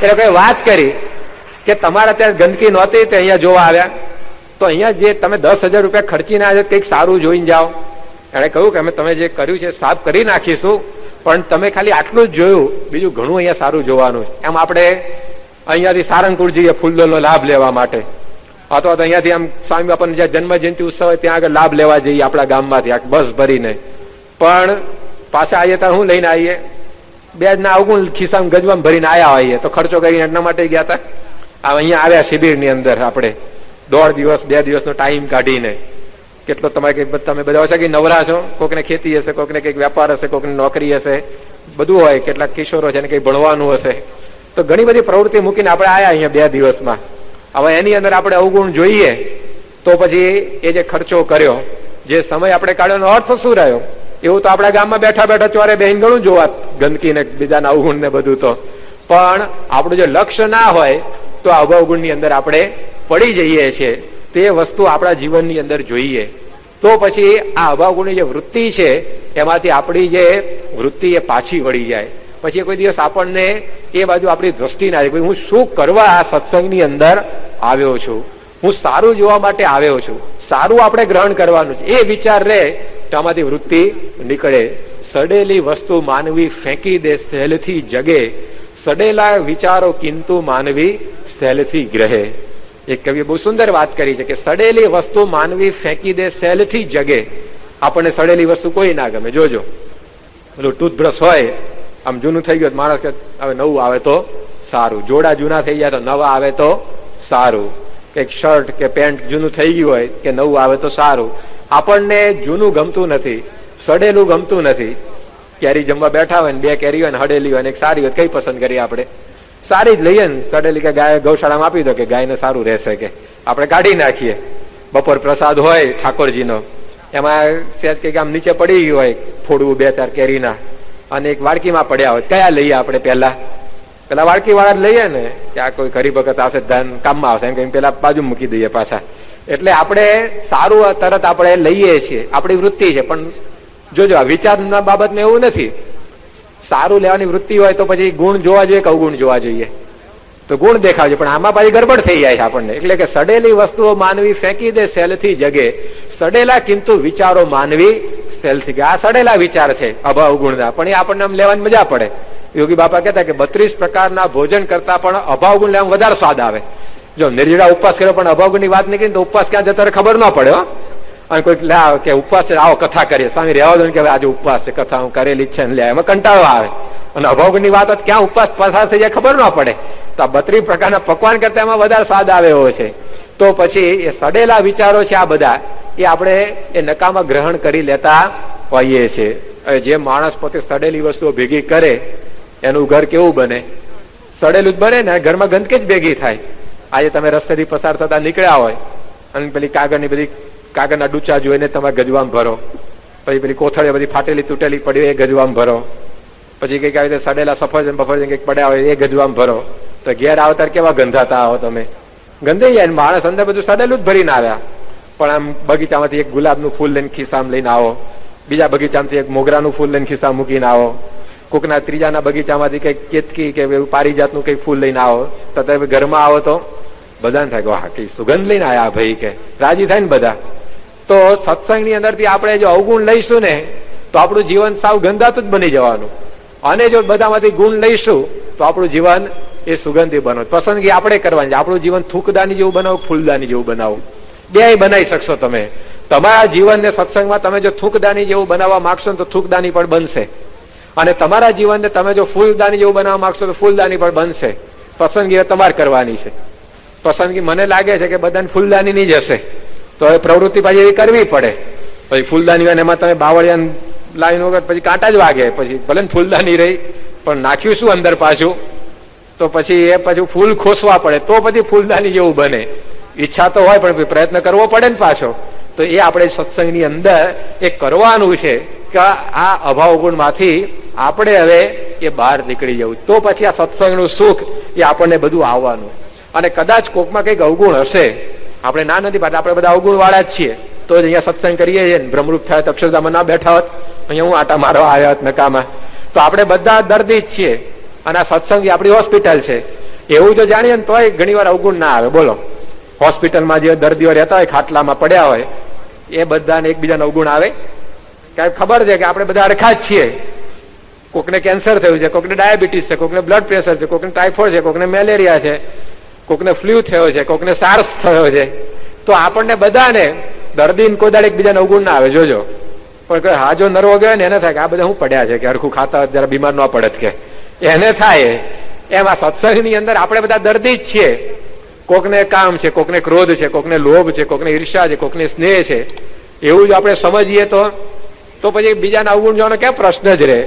એ લોકોએ વાત કરી કે તમારા ત્યાં ગંદકી નહોતી તે અહીંયા જોવા આવ્યા, તો અહીંયા જે તમે 10,000 રૂપિયા ખર્ચીને આવ્યા કંઈક સારું જોઈને જાઓ. એણે કહ્યું કે અમે તમે જે કર્યું છે સાફ કરી નાખીશું, પણ તમે ખાલી આટલું જ જોયું, બીજું ઘણું અહીંયા સારું જોવાનું છે. એમ આપણે અહીંયાથી સારંગપુર જઈએ ફૂલદોલનો લાભ લેવા માટે, અથવા તો અહીંયાથી આમ સ્વામી બાપાનો જ્યાં જન્મ જયંતિ ઉત્સવ હોય ત્યાં આગળ લાભ લેવા જઈએ આપણા ગામમાંથી આ બસ ભરીને, પણ પાછા આવીએ ત્યારે હું લઈને આવીએ? બે જ ના અવગુણ ખિસ્સામાં ગજવામાં ભરીને આવ્યા હોઈએ, તો ખર્ચો કરીને એટલા માટે ગયા હતા. અહીંયા આવ્યા શિબિરની અંદર આપણે 1.5 દિવસ 2 દિવસનો ટાઈમ કાઢીને. કેટલો તમારે તમે બધા હશે કે નવરા છો, કોઈકને ખેતી હશે, કોઈકને કંઈક વેપાર હશે, કોઈકને નોકરી હશે, બધું હોય. કેટલાક કિશોરો છે ને કંઈક ભણવાનું હશે, તો ઘણી બધી પ્રવૃત્તિ મૂકીને આપણે આવ્યા અહીંયા 2 દિવસમાં. હવે એની અંદર આપણે અવગુણ જોઈએ તો પછી એ જે ખર્ચો કર્યો, જે સમય આપણે કાઢ્યો, અર્થ શું રહ્યો? એવું તો આપણા ગામમાં બેઠા બેઠા ચોરે બેહીને ઘણું જોવા ગંદકી ને બીજાના અવગુણ ને બધું. તો પણ આપણું જે લક્ષ્ય ના હોય તો આ અવગુણ ની અંદર આપણે પડી જઈએ છીએ. તે વસ્તુ આપણા જીવનની અંદર જોઈએ તો પછી આ અભાવગુણની જે વૃત્તિ છે એમાંથી આપણી જે વૃત્તિ એ પાછી વળી જાય. પછી કોઈ દિવસ આપણને એ બાજુ આપણી દ્રષ્ટિ ના જાય, હું શું કરવા આ સત્સંગની અંદર આવ્યો છું, હું સારું જોવા માટે આવ્યો છું, સારું આપણે ગ્રહણ કરવાનું છે, એ વિચાર રહે તો આમાંથી વૃત્તિ નીકળે. સડેલી વસ્તુ માનવી ફેંકી દે સહેલથી જગે, સડેલા વિચારો કિંતુ માનવી સહેલથી ગ્રહે. એક કવિએ બહુ સુંદર વાત કરી છે કે સડેલી વસ્તુ માનવી ફેંકી દે સહેલથી જગે. આપણને સડેલી વસ્તુ કોઈ ના ગમે. જોજો પેલું ટૂથબ્રશ હોય આમ જૂનું થઈ ગયું, માણસ કે હવે નવું આવે તો સારું, જોડા જૂના થઈ જાય તો નવા આવે તો સારું, કઈક શર્ટ કે પેન્ટ જૂનું થઈ ગયું હોય કે નવું આવે તો સારું. આપણને જૂનું ગમતું નથી, સડેલું ગમતું નથી. કેરી જમવા બેઠા હોય ને 2 કેરી હોય ને હડેલી હોય ને એક સારી હોય, કઈ પસંદ કરીએ આપણે? સારી જ લઈએ ને. સડેલી કે ગાય ગૌશાળામાં આપી દો કે ગાયને સારું રહેશે, કે આપણે કાઢી નાખીએ. બપોર પ્રસાદ હોય ઠાકોરજીનો, એમાં સેજ કઈક આમ નીચે પડી ગયું હોય ફોડવું 2-4 કેરીના, અને એક વાડકીમાં પડ્યા હોય, કયા લઈએ આપણે? પેલા વાડકી વાળા લઈએ ને, કે આ કોઈ ગરીબ વખત આવશે ધન કામમાં આવશે એમ કઈ પેલા બાજુ મૂકી દઈએ પાછા. એટલે આપણે સારું તરત આપણે લઈએ છીએ, આપણી વૃત્તિ છે. પણ જોજો આ વિચારના બાબતમાં એવું નથી. સારું લેવાની વૃત્તિ હોય તો પછી ગુણ જોવા જોઈએ કે અવગુણ જોવા જોઈએ? તો ગુણ દેખાવજો. પણ આમાં પાછી ગડબડ થઈ જાય છે આપણને. એટલે કે સડેલી વસ્તુઓ માનવી ફેંકી દે સેલથી જગે, સડેલા કિંતુ વિચારો માનવી સેલથી ગયા. આ સડેલા વિચાર છે અભાવ ગુણના, પણ એ આપણને આમ લેવાની મજા પડે. યોગી બાપા કહેતા કે 32 પ્રકારના ભોજન કરતા પણ અભાવ ગુણ લેવામાં વધારે સ્વાદ આવે. જો નિર્જળા ઉપવાસ કર્યો પણ અભાવ ગુણની વાત નીકળી તો ઉપવાસ ક્યાં જતા ખબર ન પડે. અને કોઈક લે કે ઉપવાસ છે, આવો કથા કરીએ, સ્વામી રહેવા દો કે આજે ઉપવાસ છે, કથા હું કરેલી જ છે ને લે, એમાં કંટાળો આવે. અને અભાવની વાત ક્યાં ઉપવાસ પસાર થઈ જાય ખબર ન પડે. તો આ 32 પ્રકારના પકવાન કરતા એમાં વધારે સ્વાદ આવે એવો છે. તો પછી એ સડેલા વિચારો છે આ બધા, એ આપણે એ નકામા ગ્રહણ કરી લેતા હોઈએ છીએ. જે માણસ પોતે સડેલી વસ્તુઓ ભેગી કરે એનું ઘર કેવું બને? સડેલું જ બને ને. ઘરમાં ગંદકી જ ભેગી થાય. આજે તમે રસ્તેથી પસાર થતા નીકળ્યા હોય અને પેલી કાગળની બધી કાગળના ડૂચા જોઈને તમે ગજવામાં ભરો, પછી પેલી કોથળીઓ બધી ફાટેલી તૂટેલી પડી હોય એ ગજવામાં ભરો, પછી કઈક આવી રીતે સડેલા સફરજન બફરજન કઈક પડ્યા હોય એ ગજવામાં ભરો, તો ઘેર આવતા કેવા ગંધાતા આવો તમે, ગંધાઈ જાય. માણસ અંદર બધું સડેલું જ ભરીને આવ્યા, પણ આમ બગીચામાંથી એક ગુલાબનું ફૂલ લઈને ખિસ્સામાં લઈને આવો, બીજા બગીચામાંથી એક મોગરાનું ફૂલ લઈને ખિસ્સા મૂકીને આવો, કોકના ત્રીજાના બગીચામાંથી કઈક કેતકી કે પારિજાતનું કઈક ફૂલ લઈને આવો, તો તમે ઘરમાં આવો તો બધાને થાય કે વાહ કઈ સુગંધ લઈને આવ્યા ભાઈ, કે રાજી થાય ને બધા. તો સત્સંગની અંદરથી આપણે જો અવગુણ લઈશું ને તો આપણું જીવન સાવ ગંધાતું જ બની જવાનું, અને જો બધામાંથી ગુણ લઈશું તો આપણું જીવન એ સુગંધી બનો. પસંદગી આપણે કરવાની, આપણું જીવન થૂકદાની જેવું બનાવો, ફૂલદાની જેવું બનાવો, બે બનાવી શકશો તમે. તમારા જીવનને સત્સંગમાં તમે જો થૂકદાની જેવું બનાવવા માંગશો તો થૂકદાની પણ બનશે, અને તમારા જીવનને તમે જો ફૂલદાની જેવું બનાવવા માંગશો તો ફૂલદાની પણ બનશે. પસંદગી તમારે કરવાની છે. પસંદગી મને લાગે છે કે બધાને ફૂલદાની ની જ હશે, તો હવે પ્રવૃત્તિ પાછી એવી કરવી પડે. પછી ફૂલદાની હોય એમાં તમે બાવળિયા લાઈન વગર પછી કાંટા જ વાગે, પછી ભલે ફૂલદાની રહી પણ નાખ્યું શું અંદર પાછું, તો પછી એ પાછું ફૂલ ખોસવા પડે તો પછી ફૂલદાની જેવું બને. ઈચ્છા તો હોય પણ પ્રયત્ન કરવો પડે ને પાછો. તો એ આપણે સત્સંગની અંદર એ કરવાનું છે કે આ અભાવ ગુણમાંથી આપણે હવે એ બહાર નીકળી જવું, તો પછી આ સત્સંગનું સુખ એ આપણને બધું આવવાનું. અને કદાચ કોકમાં કંઈક અવગુણ હશે, આપણે ના નથી પાડતા, આપણે બધા અવગુણ વાળા જ છીએ, તો જ અહીંયા સત્સંગ કરીએ છીએ. ભ્રમરૂપ થયા તો અક્ષરધામમાં ના બેઠા હોત, અહીંયા હું આટા મારવા આવ્યા હોત નકામાં. તો આપણે બધા દર્દી જ છીએ, અને આ સત્સંગ આપણી હોસ્પિટલ છે એવું જો જાણીએ ને તોય ઘણી વાર અવગુણ ના આવે. બોલો, હોસ્પિટલમાં જે દર્દીઓ રહેતા હોય, ખાટલામાં પડ્યા હોય, એ બધાને એકબીજાને અવગુણ આવે? કારણ ખબર છે કે આપણે બધા અરખા જ છીએ. કોકને કેન્સર થયું છે, કોકને ડાયાબિટીસ છે, કોકને બ્લડ પ્રેશર છે, કોકને ટાઇફોઇડ છે, કોકને મેલેરિયા છે, કોકને ફ્લુ થયો છે, કોકને સાર્સ થયો છે. તો આપણને બધાને દર્દી કોઈ દાડે એકબીજાને અવગુણ ના આવે, જોજો. પણ હાજો નરવો ગયો ને એને થાય કે આ બધા હું પડ્યા છે, કે હરખું ખાતા જરા બીમાર ન પડત, કે એને થાય. એમ આ સત્સંગની અંદર આપણે બધા દર્દી જ છીએ. કોકને કામ છે, કોકને ક્રોધ છે, કોકને લોભ છે, કોકને ઈર્ષા છે, કોકને સ્નેહ છે. એવું જો આપણે સમજીએ તો પછી બીજાના અવગુણ જોવાનો ક્યાં પ્રશ્ન જ રહે.